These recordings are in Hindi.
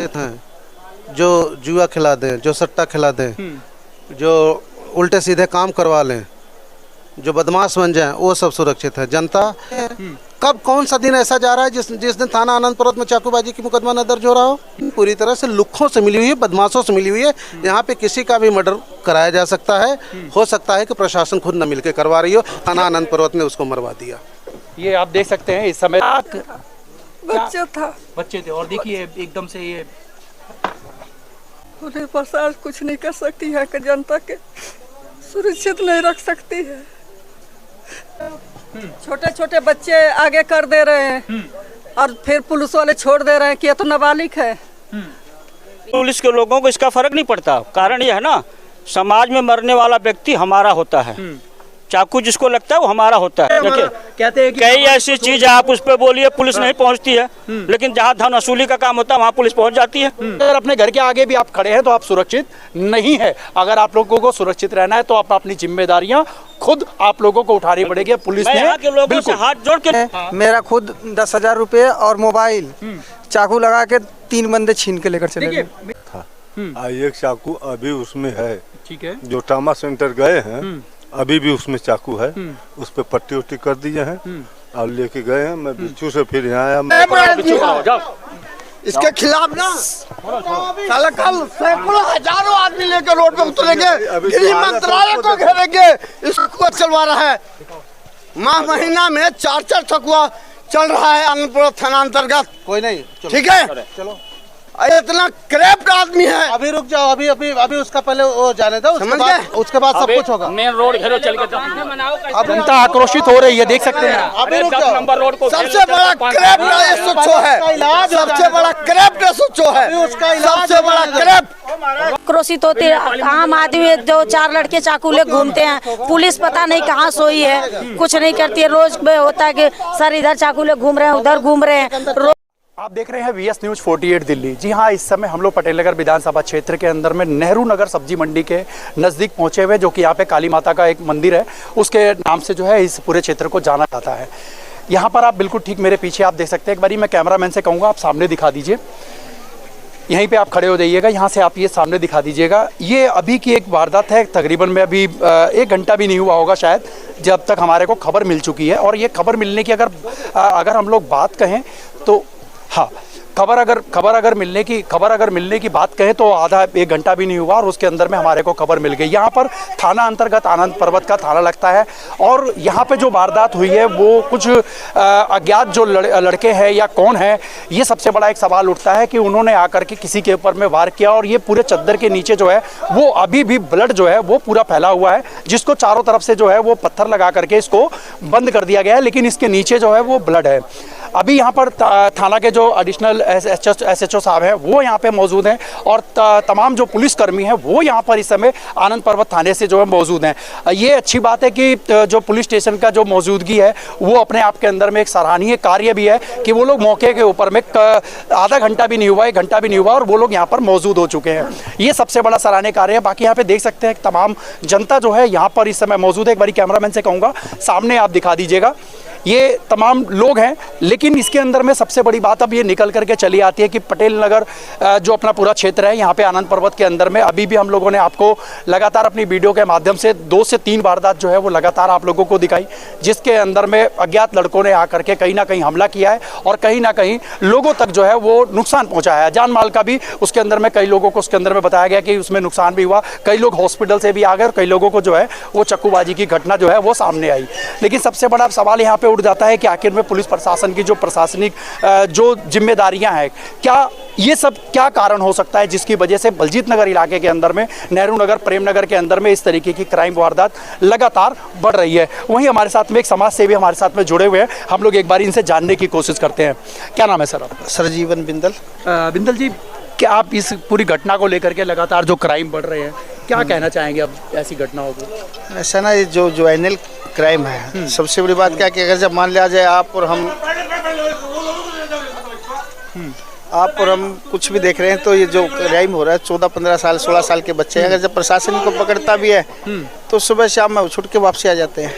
सुरक्षित हैं, जो जुआ खिला दें, जो सट्टा खिला दें, जो उल्टे सीधे काम करवा लें, जो बदमाश बन जाएं, वो सब सुरक्षित है। जनता कब कौन सा दिन ऐसा जा रहा है जिस दिन थाना आनंद पर्वत में चाकूबाजी की मुकदमा न दर्ज हो रहा हो। पूरी तरह से लुक्खों से मिली हुई है, बदमाशों से मिली हुई है। यहाँ पे किसी का भी मर्डर कराया जा सकता है। हो सकता है कि प्रशासन खुद न मिलकर करवा रही हो, थाना आनंद पर्वत ने उसको मरवा दिया। ये आप देख सकते हैं इस समय बच्चे थे और देखिए एकदम से ये पुलिस प्रशासन कुछ नहीं कर सकती है कि जनता के सुरक्षित नहीं रख सकती है। छोटे छोटे बच्चे आगे कर दे रहे हैं और फिर पुलिस वाले छोड़ दे रहे हैं कि ये तो नाबालिग है। पुलिस के लोगों को इसका फर्क नहीं पड़ता। कारण ये है ना, समाज में मरने वाला व्यक्ति हमारा होता है, चाकू जिसको लगता है वो हमारा होता है। देखिए कहते हैं कि कई ऐसी चीज आप उस पर बोलिए पुलिस नहीं पहुंचती है, लेकिन जहां धन वसूली का काम होता है वहां पुलिस पहुंच जाती है। अगर अपने घर के आगे भी आप खड़े हैं तो आप सुरक्षित नहीं है। अगर आप लोगों को सुरक्षित रहना है तो आप अपनी जिम्मेदारियां खुद आप लोगों को उठानी पड़ेगी। पुलिस ने यहाँ के लोगों से हाथ जोड़ के मेरा खुद 10,000 रुपये और मोबाइल चाकू लगा के 3 बंदे छीन के लेकर चले गए। एक चाकू अभी उसमें है, ठीक है, जो ट्रामा सेंटर गए हैं अभी भी उसमें चाकू है, उस पे पट्टी उट्टी कर दिए हैं और लेके गए हैं। मैं बिच्छू से फिर यहाँ आया। इसके खिलाफ ना साला कल सैकड़ों हजारों आदमी लेकर रोड पे उतरेंगे, गृह मंत्रालय को घेरेंगे। इसको चलवा रहा है, माह महीना में 4-4 ठकुआ चल रहा है आनंदपुर थाना अंतर्गत। कोई नहीं, ठीक है, चलो इतना करप्ट आदमी है। अभी रुक जाओ, अभी उसका पहले वो जाने दो, उसके बाद सब कुछ होगा। मेन रोड घेरो चल के जनता आक्रोशित हो रही है, देख सकते हैं। अभी रुक जाओ। नंबर रोड को सबसे बड़ा करप्ट एसोचो है, सबसे बड़ा करप्ट एसोचो है, सबसे बड़ा करप्ट। आक्रोशित होते आम आदमी, जो 4 लड़के चाकू ले घूमते हैं, पुलिस पता नहीं कहाँ सोई है, कुछ नहीं करती है। रोज में होता है कि सर इधर चाकू ले घूम रहे हैं, उधर घूम रहे हैं। आप देख रहे हैं VS न्यूज 48 दिल्ली। जी हाँ, इस समय हम लोग पटेल नगर विधानसभा क्षेत्र के अंदर में नेहरू नगर सब्जी मंडी के नज़दीक पहुंचे हुए, जो कि यहाँ पे काली माता का एक मंदिर है, उसके नाम से जो है इस पूरे क्षेत्र को जाना जाता है। यहाँ पर आप बिल्कुल ठीक मेरे पीछे आप देख सकते हैं। एक बारी मैं कैमरामैन से कहूँगा आप सामने दिखा दीजिए, यहीं पे आप खड़े हो जाइएगा, यहाँ से आप ये सामने दिखा दीजिएगा। ये अभी की एक वारदात है, तकरीबन में अभी 1 घंटा भी नहीं हुआ होगा शायद, जब तक हमारे को खबर मिल चुकी है। और ये खबर मिलने की अगर हम लोग बात कहें तो हाँ, खबर अगर मिलने की बात कहें तो आधा 1 घंटा भी नहीं हुआ और उसके अंदर में हमारे को खबर मिल गई। यहाँ पर थाना अंतर्गत आनंद पर्वत का थाना लगता है और यहाँ पे जो वारदात हुई है वो कुछ अज्ञात जो लड़के हैं या कौन है, ये सबसे बड़ा एक सवाल उठता है कि उन्होंने आकर के किसी के ऊपर में वार किया और ये पूरे चद्दर के नीचे जो है वो अभी भी ब्लड जो है वो पूरा फैला हुआ है, जिसको चारों तरफ से जो है वो पत्थर लगा करके इसको बंद कर दिया गया है, लेकिन इसके नीचे जो है वो ब्लड है। अभी यहाँ पर थाना के जो एडिशनल SHO साहब हैं वो यहाँ पे मौजूद हैं और तमाम जो पुलिसकर्मी हैं वो यहाँ पर इस समय आनंद पर्वत थाने से जो है मौजूद हैं। ये अच्छी बात है कि जो पुलिस स्टेशन का जो मौजूदगी है वो अपने आप के अंदर में एक सराहनीय कार्य भी है कि वो लोग मौके के ऊपर में आधा घंटा भी नहीं हुआ, 1 घंटा भी नहीं हुआ और वो लोग यहाँ पर मौजूद हो चुके हैं। ये सबसे बड़ा सराहनीय कार्य है। बाकी यहाँ पे देख सकते हैं तमाम जनता जो है यहाँ पर इस समय मौजूद है। एक बारी कैमरामैन से कहूँगा सामने आप दिखा दीजिएगा, ये तमाम लोग हैं। लेकिन इसके अंदर में सबसे बड़ी बात अब ये निकल करके चली आती है कि पटेल नगर जो अपना पूरा क्षेत्र है, यहाँ पे आनंद पर्वत के अंदर में अभी भी हम लोगों ने आपको लगातार अपनी वीडियो के माध्यम से 2 से 3 वारदात जो है वो लगातार आप लोगों को दिखाई, जिसके अंदर में अज्ञात लड़कों ने आकर के कहीं ना कहीं हमला किया है और कहीं ना कहीं लोगों तक जो है वो नुकसान पहुँचाया है। जान माल का भी उसके अंदर में कई लोगों को उसके अंदर में बताया गया कि उसमें नुकसान भी हुआ, कई लोग हॉस्पिटल से भी आ गए और कई लोगों को जो है वो चक्कूबाजी की घटना जो है वो सामने आई। लेकिन सबसे बड़ा सवाल यहाँ पे उठ जाता है कि आखिर में पुलिस प्रशासन की जो प्रशासनिक जो जिम्मेदारियां हैं, क्या ये सब क्या कारण हो सकता है जिसकी वजह से बलजीत नगर इलाके के अंदर में, नेहरू नगर, प्रेम नगर के अंदर में इस तरीके की क्राइम वारदात लगातार बढ़ रही है। वहीं हमारे साथ में एक समाज सेवी हमारे साथ में जुड़े हुए हैं, हम लोग एक बार इनसे जानने की कोशिश करते हैं। क्या नाम है सर आपका? सरजीवन बिंदल। बिंदल जी, क्या आप इस पूरी घटना को लेकर के लगातार जो क्राइम बढ़ रहे हैं, क्या कहना चाहेंगे अब ऐसी घटनाओं को? ऐसा ना, ये जो ज्वाइनल क्राइम है, सबसे बड़ी बात क्या कि अगर जब मान लिया जाए आप और हम कुछ भी देख रहे हैं तो ये जो क्राइम हो रहा है 14-15 साल 16 साल के बच्चे हैं, अगर जब प्रशासन को पकड़ता भी है तो सुबह शाम में छुट के वापसी आ जाते हैं।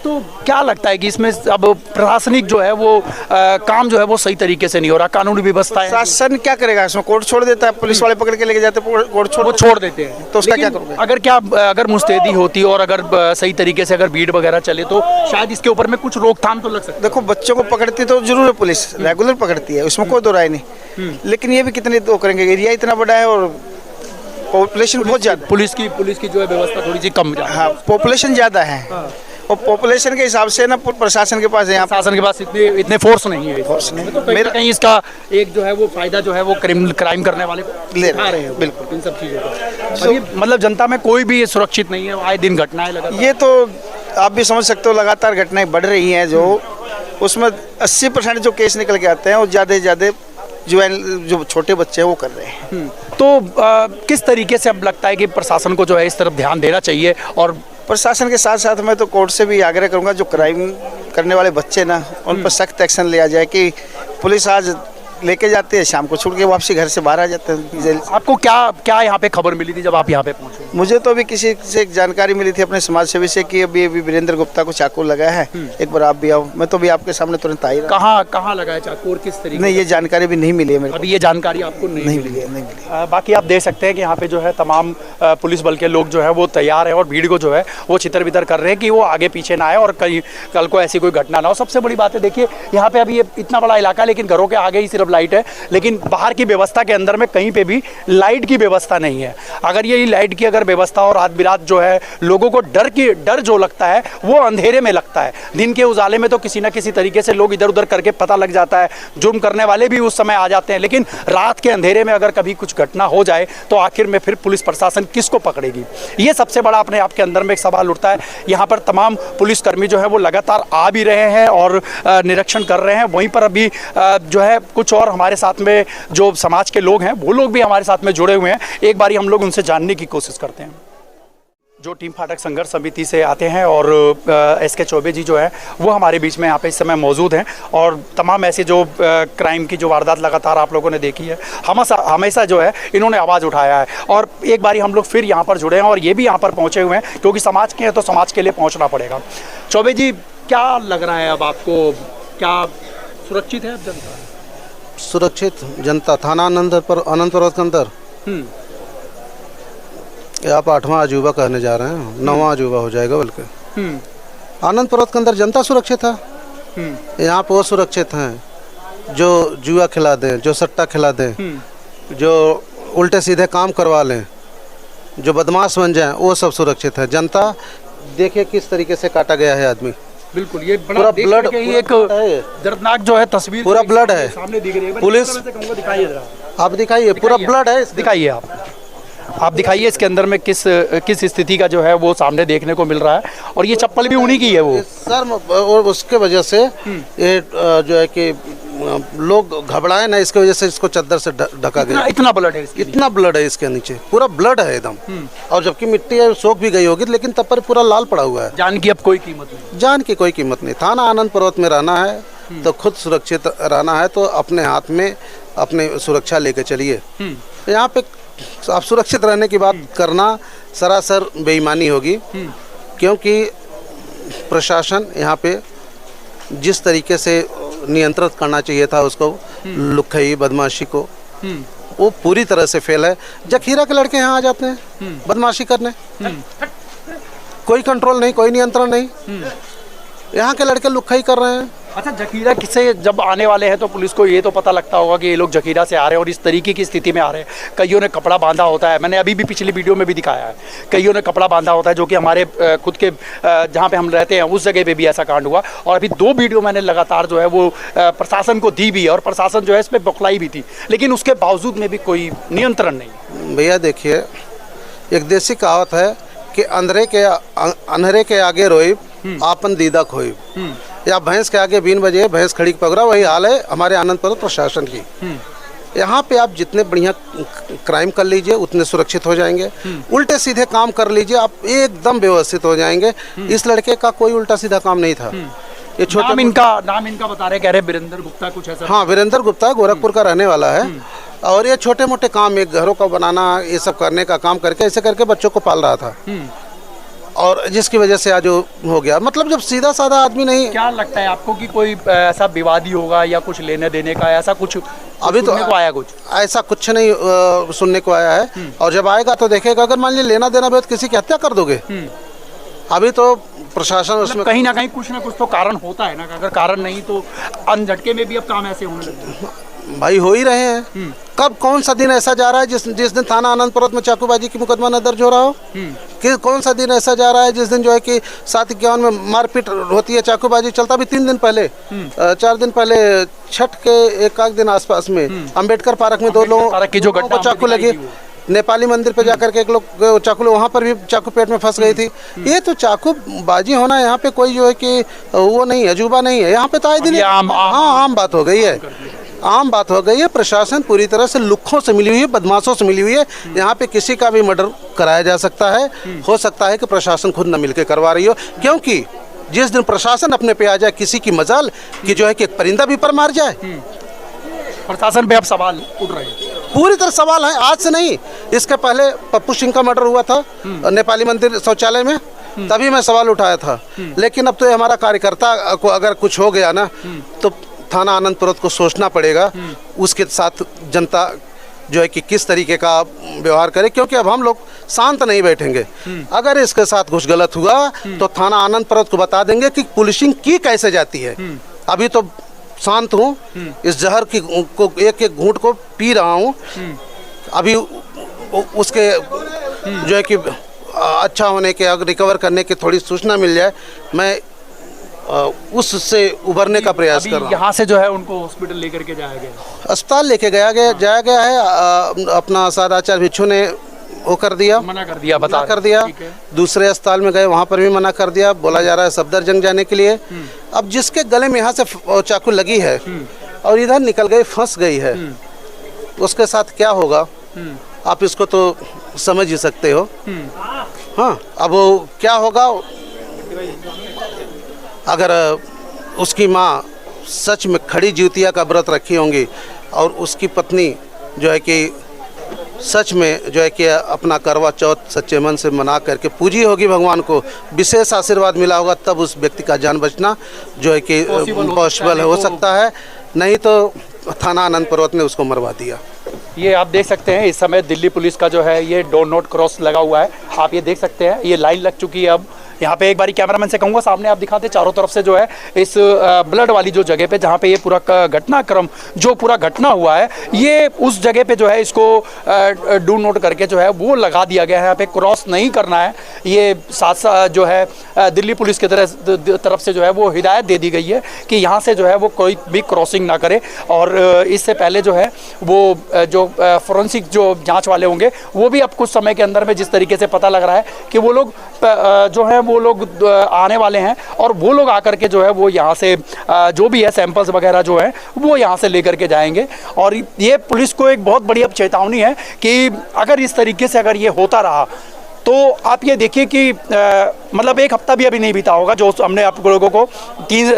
तो क्या लगता है कि इसमें अब प्रशासनिक जो है वो काम जो है वो सही तरीके से नहीं हो रहा, कानूनी व्यवस्था है शासन क्या करेगा इसमें? कोर्ट छोड़ देता है, पुलिस वाले पकड़ के लेके जाते हैं, कोर्ट वो छोड़ देते हैं, तो उसका क्या लेकिन करोगे? अगर मुस्तैदी होती और अगर सही तरीके से अगर भीड़ वगैरह चले तो शायद इसके ऊपर में कुछ रोकथाम तो लग सकती है। देखो बच्चों को पकड़ती तो जरूर है पुलिस, रेगुलर पकड़ती है, उसमें कोई दो राय नहीं, लेकिन ये भी कितने तो करेंगे, एरिया इतना बड़ा है और पॉपुलेशन बहुत ज्यादा। पुलिस की जो है व्यवस्था थोड़ी सी कम है। हाँ, पॉपुलेशन ज्यादा है और पॉपुलेशन के हिसाब से ना प्रशासन के पास है, यहाँ शासन के पास इतने फोर्स नहीं है। फोर्स नहीं। तो कहीं ना कहीं इसका एक जो है वो फायदा जो है वो क्राइम करने वाले ले उठा रहे हैं, बिल्कुल इन सब चीजों का। और ये मतलब जनता में कोई भी सुरक्षित नहीं है, आए दिन घटनाएं लगातार। ये तो आप भी समझ सकते हो, लगातार घटनाएं बढ़ रही हैं, जो उसमें 80% जो केस निकल के आते हैं वो ज़्यादा से ज़्यादा जो छोटे बच्चे हैं वो कर रहे हैं। तो किस तरीके से अब लगता है कि प्रशासन को जो है इस तरफ ध्यान देना चाहिए? और प्रशासन के साथ साथ मैं तो कोर्ट से भी आग्रह करूंगा, जो क्राइम करने वाले बच्चे ना उन पर सख्त एक्शन लिया जाए कि पुलिस आज लेके जाते हैं, शाम को छूट के वापसी घर से बाहर आ जाते हैं जेल। आपको क्या यहाँ पे खबर मिली थी जब आप यहाँ पे पहुँचे? मुझे तो अभी किसी से एक जानकारी मिली थी अपने समाज सेवी से कि अभी वीरेंद्र गुप्ता को चाकू लगा है, एक बार आप भी आओ। मैं तो भी आपके सामने तुरंत आई। कहाँ लगा है चाकू और किस तरीके? नहीं, ये जानकारी भी नहीं मिली है मेरे को। अभी ये जानकारी आपको नहीं मिली है। बाकी आप देख सकते हैं कि यहाँ पे जो है तमाम पुलिस बल के लोग जो है वो तैयार है और भीड़ को जो है वो छितर बितर कर रहे हैं कि वो आगे पीछे ना आए और कल को ऐसी कोई घटना ना हो। सबसे बड़ी बात है, देखिए यहाँ पे अभी ये इतना बड़ा इलाका, लेकिन घरों के आगे ही सिर्फ लाइट है, लेकिन बाहर की व्यवस्था के अंदर में कहीं पे भी लाइट की व्यवस्था नहीं है। अगर ये लाइट की अगर व्यवस्था और रात बिरात जो है लोगों को डर जो लगता है वो अंधेरे में लगता है। दिन के उजाले में तो किसी ना किसी तरीके से लोग इधर उधर करके पता लग जाता है, जुर्म करने वाले भी उस समय आ जाते हैं, लेकिन रात के अंधेरे में अगर कभी कुछ घटना हो जाए तो आखिर में फिर पुलिस प्रशासन किसको पकड़ेगी? ये सबसे बड़ा अपने आप के अंदर में एक सवाल उठता है। यहाँ पर तमाम पुलिसकर्मी जो है वो लगातार आ भी रहे हैं और निरीक्षण कर रहे हैं। वहीं पर अभी जो है कुछ और हमारे साथ में जो समाज के लोग हैं वो लोग भी हमारे साथ में जुड़े हुए हैं। एक बारी हम लोग उनसे जानने की कोशिश करते हैं। जो टीम फाटक संघर्ष समिति से आते हैं और एसके चौबे जी जो है वो हमारे बीच में यहाँ पे इस समय मौजूद हैं और तमाम ऐसे जो क्राइम की जो वारदात लगातार आप लोगों ने देखी है, हमेशा जो है इन्होंने आवाज़ उठाया है। और एक बारी हम लोग फिर यहाँ पर जुड़े हैं और ये भी यहाँ पर पहुँचे हुए हैं क्योंकि समाज के हैं तो समाज के लिए पहुँचना पड़ेगा। चौबे जी, क्या लग रहा है अब आपको, क्या सुरक्षित है अब जनता? सुरक्षित जनता थाना अनंत पर्वत के अंदर आप 8वां अजूबा कहने जा रहे हैं, 9वां अजूबा हो जाएगा बल्कि। आनंद पर्वत के अंदर जनता सुरक्षित है। यहाँ पर वो सुरक्षित हैं जो जुआ खिला दें, जो सट्टा खिला दें, जो उल्टे सीधे काम करवा लें, जो बदमाश बन जाएं, वो सब सुरक्षित है। जनता देखिए किस तरीके से काटा गया है आदमी। बिल्कुल, ये पूरा ब्लड एक दर्दनाक जो है तस्वीर पूरा ब्लड है सामने दिख रही है। पुलिस दिखाइए, आप दिखाइए, पूरा ब्लड है। दिखाइए, आप दिखाइए इसके अंदर में किस स्थिति का जो है वो सामने देखने को मिल रहा है। और ये चप्पल भी उन्हीं की है वो सर, और उसके वजह से ये जो है कि लोग घबराए ना, इसके वजह से इसको चद्दर से ढका गया। इतना ब्लड है, इतना ब्लड है इसके नीचे, पूरा ब्लड है एकदम। और जबकि मिट्टी है सोख भी गई होगी, लेकिन तब पर पूरा लाल पड़ा हुआ है। जान की अब कोई कीमत नहीं, जान की कोई कीमत नहीं। थाना आनंद पर्वत में रहना है तो खुद सुरक्षित रहना है, तो अपने हाथ में अपने सुरक्षा लेके चलिए। यहाँ पे आप सुरक्षित रहने की बात करना सरासर बेईमानी होगी, क्योंकि प्रशासन यहाँ पे जिस तरीके से नियंत्रित करना चाहिए था उसको, लुक्खई बदमाशी को, वो पूरी तरह से फेल है। जखीरा के लड़के यहाँ आ जाते हैं बदमाशी करने, कोई कंट्रोल नहीं, कोई नियंत्रण नहीं। यहाँ के लड़के लुक्खई कर रहे हैं। अच्छा, जखीरा से जब आने वाले हैं तो पुलिस को ये तो पता लगता होगा कि ये लोग जखीरा से आ रहे हैं और इस तरीके की स्थिति में आ रहे हैं। कईयों ने कपड़ा बांधा होता है, मैंने अभी भी पिछली वीडियो में भी दिखाया है, कईयों ने कपड़ा बांधा होता है, जो कि हमारे खुद के जहाँ पे हम रहते हैं उस जगह पे भी ऐसा कांड हुआ। और अभी 2 वीडियो मैंने लगातार जो है वो प्रशासन को दी भी है और प्रशासन जो है इस पर बौखलाई भी थी, लेकिन उसके बावजूद में भी कोई नियंत्रण नहीं। भैया देखिए, एक देसी कहावत है कि अंधेरे के आगे रोई आपन दीदा खोई, या भैंस के आगे बीन बजे भैंस खड़ी पकड़ा। वही हाल है हमारे आनंद पर्वत प्रशासन की। यहाँ पे आप जितने बढ़िया क्राइम कर लीजिए उतने सुरक्षित हो जाएंगे। उल्टे सीधे काम कर लीजिए, आप एकदम व्यवस्थित हो जाएंगे। इस लड़के का कोई उल्टा सीधा काम नहीं था। ये छोटे नाम इनका बता रहे, कह रहे वीरेंद्र गुप्ता कुछ ऐसा। हाँ, वीरेंद्र गुप्ता गोरखपुर का रहने वाला है और ये छोटे मोटे काम, एक घरों का बनाना, ये सब करने का काम करके ऐसे करके बच्चों को पाल रहा था। और जिसकी वजह से आज हो गया। मतलब जब सीधा साधा आदमी नहीं, क्या लगता है आपको कि कोई ऐसा विवादी होगा या कुछ लेने देने का ऐसा कुछ अभी तो सुनने को आया कुछ? ऐसा कुछ नहीं सुनने को आया है। और जब आएगा तो देखेगा, अगर मान लीजिए लेना देना भी हो तो किसी की हत्या कर दोगे। अभी तो प्रशासन उसमें कहीं ना कुछ तो कारण होता है ना, अगर कारण नहीं तो अनझटके में भी अब काम ऐसे होने लगे हैं। भाई हो ही रहे हैं। कब कौन सा दिन ऐसा जा रहा है जिस दिन थाना आनंदपुर में चाकूबाजी की मुकदमा न दर्ज हो रहा हो? कि कौन सा दिन ऐसा जा रहा है जिस दिन जो है कि 751 में मारपीट होती है, चाकूबाजी चलता भी 3 दिन पहले, 4 दिन पहले, छठ के एक दिन आसपास में अंबेडकर पार्क में 2 लोगों की जो घटना को चाकू लगी। नेपाली मंदिर पे जाकर के एक लोग चाकू, वहाँ पर भी चाकू पेट में फंस गई थी। ये तो चाकू बाजी होना यहाँ पे कोई जो है कि वो नहीं है, अजूबा नहीं है। यहाँ पे तो आए दिन आम बात हो गई है, आम बात हो गई है। प्रशासन पूरी तरह से लुक्खों से मिली हुई है, बदमाशों से मिली हुई है। यहाँ पे किसी का भी मर्डर कराया जा सकता है। हो सकता है कि प्रशासन खुद न मिलकर करवा रही हो, क्योंकि जिस दिन प्रशासन अपने पे आ जाए, किसी की मजाल कि जो है कि एक परिंदा भी पर मार जाए, प्रशासन पे अब सवाल उठ रहे हैं। पूरी तरह सवाल है। आज से नहीं, इसके पहले पप्पू सिंह का मर्डर हुआ था नेपाली मंदिर शौचालय में, तभी मैं सवाल उठाया था। लेकिन अब तो ये हमारा कार्यकर्ता को अगर कुछ हो गया ना, तो थाना आनंदपुर को सोचना पड़ेगा उसके साथ जनता जो है कि किस तरीके का व्यवहार करे, क्योंकि अब हम लोग शांत नहीं बैठेंगे। अगर इसके साथ कुछ गलत हुआ तो थाना आनंदपुर को बता देंगे कि पुलिसिंग की कैसे जाती है। अभी तो शांत हूँ, इस जहर की को एक घूंट को पी रहा हूँ। अभी उसके जो है कि अच्छा होने के, अगर रिकवर करने की थोड़ी सूचना मिल जाए, मैं उससे उभरने का प्रयास कर रहा हूँ। यहाँ से जो है उनको हॉस्पिटल लेकर के जाया गया, अस्पताल लेके जाया गया है। अपना सादाचार भिक्षु ने वो कर दिया, मना कर दिया। दूसरे अस्पताल में गए, वहाँ पर भी मना कर दिया। बोला जा रहा है सफदरजंग जाने के लिए। अब जिसके गले में यहाँ से चाकू लगी है और इधर निकल गई, फंस गई है, उसके साथ क्या होगा आप इसको तो समझ ही सकते हो। हाँ, अब वो क्या होगा अगर उसकी माँ सच में खड़ी ज्योतिया का व्रत रखी होंगी और उसकी पत्नी जो है कि सच में जो है कि अपना करवा चौथ सच्चे मन से मना करके पूजी होगी भगवान को, विशेष आशीर्वाद मिला होगा, तब उस व्यक्ति का जान बचना जो है कि पॉसिबल हो सकता है। नहीं तो थाना आनंदपुर ने उसको मरवा दिया। ये आप देख सकते हैं इस समय दिल्ली पुलिस का जो है ये डो नॉट क्रॉस लगा हुआ है। आप ये देख सकते हैं, ये लाइन लग चुकी है। अब यहाँ पे एक बारी कैमरामैन से कहूँगा सामने आप दिखाते, चारों तरफ से जो है इस ब्लड वाली जो जगह पे जहाँ पे ये पूरा घटनाक्रम जो पूरा घटना हुआ है, ये उस जगह पे जो है इसको डू नोट करके जो है वो लगा दिया गया है। यहाँ पे क्रॉस नहीं करना है, ये साथ साथ जो है दिल्ली पुलिस की तरफ से जो है वो हिदायत दे दी गई है कि यहाँ से जो है वो कोई भी क्रॉसिंग ना करे। और इससे पहले जो है वो जो फोरेंसिक जो जाँच वाले होंगे वो भी अब कुछ समय के अंदर में जिस तरीके से पता लग रहा है कि वो लोग जो है वो लोग आने वाले हैं और वो लोग आकर के जो है वो यहाँ से जो भी है सैंपल्स वगैरह जो है वो यहाँ से लेकर के जाएंगे। और ये पुलिस को एक बहुत बड़ी अब चेतावनी है कि अगर इस तरीके से अगर ये होता रहा तो आप ये देखिए कि मतलब एक हफ्ता भी अभी नहीं बीता होगा जो हमने आप लोगों को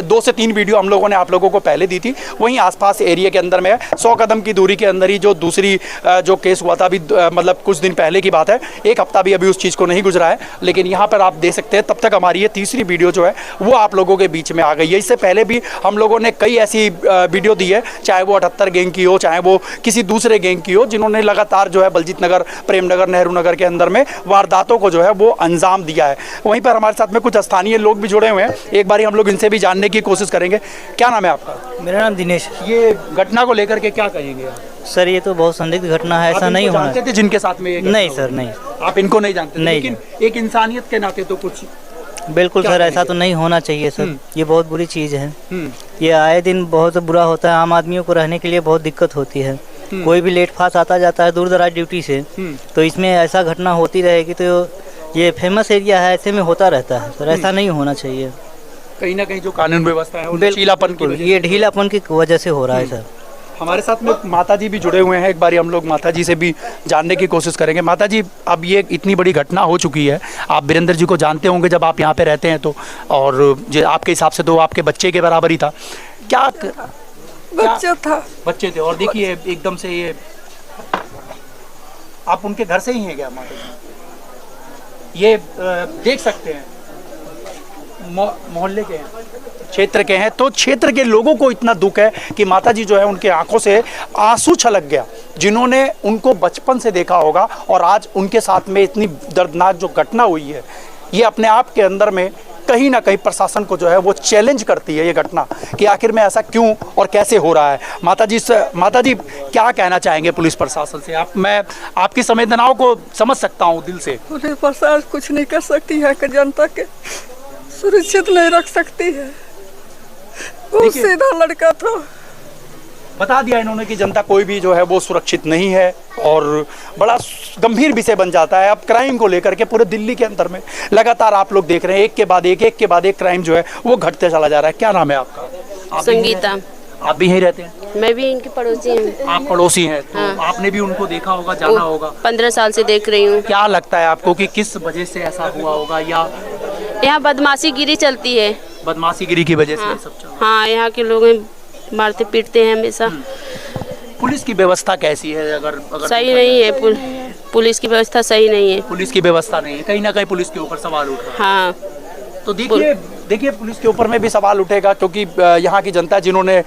2 से 3 वीडियो हम लोगों ने आप लोगों को पहले दी थी। वहीं आसपास एरिया के अंदर में 100 कदम की दूरी के अंदर ही जो दूसरी जो केस हुआ था अभी मतलब कुछ दिन पहले की बात है, एक हफ्ता भी अभी उस चीज़ को नहीं गुजरा है। लेकिन यहाँ पर आप देख सकते हैं तब तक हमारी ये तीसरी वीडियो जो है वो आप लोगों के बीच में आ गई है। इससे पहले भी हम लोगों ने कई ऐसी वीडियो दी है, चाहे वो 78 गैंग की हो, चाहे वो किसी दूसरे गैंग की हो, जिन्होंने लगातार जो है बलजीत नगर, प्रेम नगर, नेहरू नगर के अंदर में वारदातों को जो है वो अंजाम दिया है। वहीं पर हमारे साथ में कुछ स्थानीय लोग भी जुड़े हुए हैं, एक बारी हम लोग इनसे भी जानने की कोशिश करेंगे। क्या नाम है आपका? मेरा नाम दिनेश। ये घटना को लेकर के क्या कहेंगे आप? सर ये तो बहुत संदिग्ध घटना है, ऐसा नहीं होना। जानते थे जिनके साथ में? नहीं सर, नहीं। आप इनको नहीं जानते? नहीं। लेकिन एक इंसानियत के नाते तो कुछ बिल्कुल सर, ऐसा तो नहीं होना चाहिए सर। ये बहुत बुरी चीज़ है। ये आए दिन बहुत बुरा होता है, आम आदमियों को रहने के लिए बहुत दिक्कत होती है। कोई भी लेट फास्ट आता जाता है दूर दराज ड्यूटी से, तो इसमें ऐसा घटना होती रहेगी तो ये फेमस एरिया है, ऐसे में होता रहता है सर। ऐसा नहीं होना चाहिए। कहीं ना कहीं जो कानून व्यवस्था है ढीलापन की, ये ढीलापन की वजह से हो रहा है सर। हमारे साथ में माता जी भी जुड़े हुए हैं, एक बारी हम लोग माता जी से भी जानने की कोशिश करेंगे। माता जी, अब ये इतनी बड़ी घटना हो चुकी है, आप वीरेंद्र जी को जानते होंगे जब आप यहाँ पे रहते हैं तो, और आपके हिसाब से तो आपके बच्चे के बराबर ही था। क्या बच्चे थे? और देखिए एकदम से ये आप उनके घर से ही हैं क्या माता जी? ये देख सकते हैं मोहल्ले के हैं, क्षेत्र के हैं, तो क्षेत्र के लोगों को इतना दुख है कि माताजी जो है उनके आंखों से आंसू छलक गया, जिन्होंने उनको बचपन से देखा होगा और आज उनके साथ में इतनी दर्दनाक जो घटना हुई है, ये अपने आप के अंदर में कहीं ना कहीं प्रशासन को जो है वो चैलेंज करती है ये घटना कि आखिर में ऐसा क्यों और कैसे हो रहा है। माताजी क्या कहना चाहेंगे पुलिस प्रशासन से? मैं आपकी संवेदनाओं को समझ सकता हूँ दिल से। पुलिस प्रशासन कुछ नहीं कर सकती है कि जनता के सुरक्षित नहीं रख सकती है। वो सीधा लड़का था। बता दिया इन्होंने कि जनता कोई भी जो है वो सुरक्षित नहीं है और बड़ा गंभीर विषय बन जाता है। अब क्राइम को लेकर के पूरे दिल्ली के अंदर में लगातार आप लोग देख रहे हैं एक के बाद एक क्राइम जो है वो घटते चला जा रहा है। क्या नाम है आपका? संगीता। आप भी यहीं रहते हैं? मैं भी इनकी पड़ोसी हूँ। आप पड़ोसी हैं तो हाँ। आपने भी उनको देखा होगा, जाना होगा। 15 साल से देख रही हूँ। क्या लगता है आपको कि किस वजह से ऐसा हुआ होगा? या यहाँ बदमाशी गिरी चलती है। बदमाशी गिरी की वजह से हाँ, सब चल? हाँ, यहाँ के लोग मारते पीटते हैं हमेशा। पुलिस की व्यवस्था कैसी है? अगर सही नहीं है, पुलिस की व्यवस्था सही नहीं है। पुलिस की व्यवस्था नहीं है, कहीं ना कहीं पुलिस के ऊपर सवाल उठ रहा है। हाँ, तो देखिए पुलिस के ऊपर में भी सवाल उठेगा क्योंकि यहाँ की जनता जिन्होंने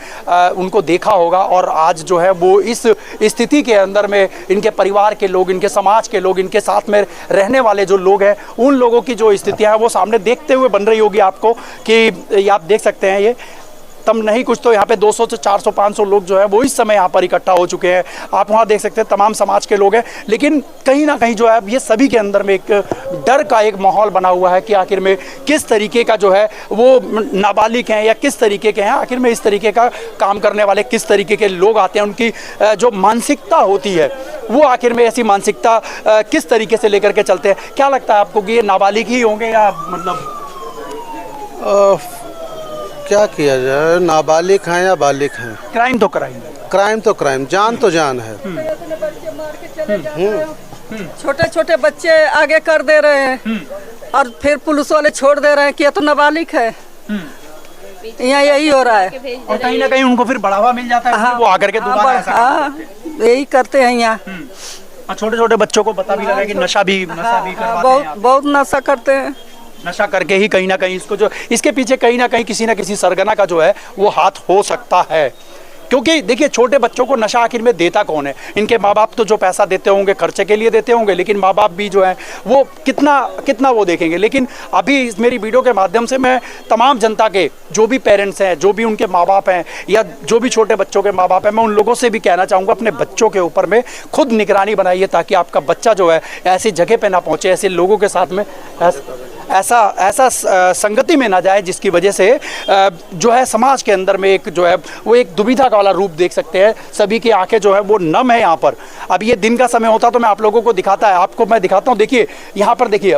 उनको देखा होगा और आज जो है वो इस स्थिति के अंदर में इनके परिवार के लोग, इनके समाज के लोग, इनके साथ में रहने वाले जो लोग हैं, उन लोगों की जो स्थितियाँ हैं वो सामने देखते हुए बन रही होगी आपको कि आप देख सकते हैं ये तब नहीं कुछ तो यहाँ पे 200 से 400 500 लोग जो है वो इस समय यहाँ पर इकट्ठा हो चुके हैं। आप वहाँ देख सकते हैं तमाम समाज के लोग हैं, लेकिन कहीं ना कहीं जो है ये सभी के अंदर में एक डर का एक माहौल बना हुआ है कि आखिर में किस तरीके का जो है वो नाबालिग हैं या किस तरीके के हैं, आखिर में इस तरीके का काम करने वाले किस तरीके के लोग आते हैं, उनकी जो मानसिकता होती है वो आखिर में ऐसी मानसिकता किस तरीके से लेकर के चलते हैं। क्या लगता है आपको कि ये नाबालिग ही होंगे या मतलब क्या किया जाए, नाबालिग हैं या बालिग हैं? क्राइम तो क्राइम, क्राइम तो क्राइम, जान तो जान है। छोटे छोटे बच्चे आगे कर दे रहे हैं और फिर पुलिस वाले छोड़ दे रहे हैं कि ये तो नाबालिग है। यहाँ यही हो रहा है और कहीं ना कहीं उनको फिर बढ़ावा मिल जाता है। हाँ, वो आकर के दोबारा ऐसा यही करते हैं यहाँ। और छोटे छोटे बच्चों को पता भी लगा कि नशा भी करवाते हैं। बहुत नशा करते हैं। नशा करके ही कहीं ना कहीं इसको जो इसके पीछे कहीं ना कहीं किसी ना किसी सरगना का जो है वो हाथ हो सकता है। क्योंकि देखिए छोटे बच्चों को नशा आखिर में देता कौन है? इनके माँ बाप तो जो पैसा देते होंगे खर्चे के लिए देते होंगे, लेकिन माँ बाप भी जो है वो कितना वो देखेंगे। लेकिन अभी इस मेरी वीडियो के माध्यम से मैं तमाम जनता के जो भी पेरेंट्स हैं, जो भी उनके माँ बाप हैं या जो भी छोटे बच्चों के माँ बाप हैं, मैं उन लोगों से भी कहना चाहूँगा अपने बच्चों के ऊपर में खुद निगरानी बनाइए ताकि आपका बच्चा जो है ऐसी जगह पर ना पहुँचे, ऐसे लोगों के साथ में ऐसा संगति में ना जाए जिसकी वजह से जो है समाज के अंदर में एक जो है वो एक दुविधा वाला रूप देख सकते हैं। सभी की आंखें जो है वो नम है यहाँ पर। अब ये दिन का समय होता तो मैं आप लोगों को दिखाता है, आपको मैं दिखाता हूँ। देखिए यहाँ पर देखिए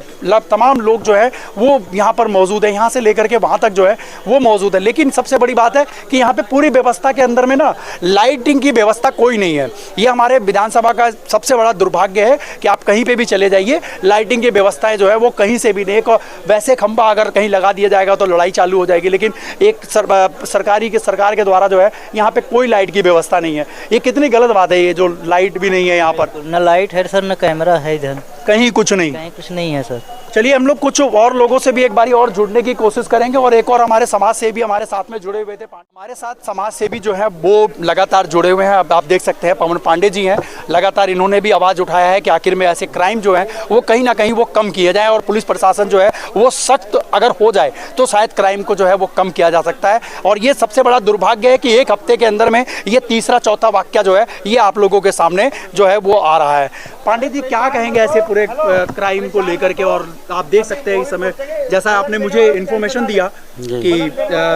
तमाम लोग जो है वो यहाँ पर मौजूद है, यहाँ से लेकर के वहाँ तक जो है वो मौजूद है। लेकिन सबसे बड़ी बात है कि यहाँ पे पूरी व्यवस्था के अंदर में ना लाइटिंग की व्यवस्था कोई नहीं है। ये हमारे विधानसभा का सबसे बड़ा दुर्भाग्य है कि आप कहीं पर भी चले जाइए, लाइटिंग की व्यवस्थाएं जो है वो कहीं से भी नहीं। वैसे खंबा अगर कहीं लगा दिया जाएगा तो लड़ाई चालू हो जाएगी, लेकिन एक सरकार के द्वारा जो है यहाँ पे कोई लाइट की व्यवस्था नहीं है। ये कितनी गलत बात है, ये जो लाइट भी नहीं है यहाँ पर। न लाइट है सर, न कैमरा है इधर, कहीं कुछ नहीं, कहीं कुछ नहीं है सर। चलिए हम लोग कुछ और लोगों से भी एक बारी और जुड़ने की कोशिश करेंगे और एक और हमारे समाज सेवी हमारे साथ में जुड़े हुए थे। हमारे साथ समाज सेवी जो है वो लगातार जुड़े हुए हैं। अब आप देख सकते हैं पवन पांडे जी हैं, लगातार इन्होंने भी आवाज़ उठाया है कि आखिर में ऐसे क्राइम जो है वो कहीं ना कहीं वो कम किया जाए और पुलिस प्रशासन जो है वो सख्त अगर हो जाए तो शायद क्राइम को जो है वो कम किया जा सकता है। और ये सबसे बड़ा दुर्भाग्य है कि एक हफ्ते के अंदर में ये तीसरा चौथा वाक्य जो है ये आप लोगों के सामने जो है वो आ रहा है। पांडे जी क्या कहेंगे ऐसे पूरे क्राइम को लेकर के? और आप देख सकते हैं इस समय जैसा आपने मुझे इन्फॉर्मेशन दिया कि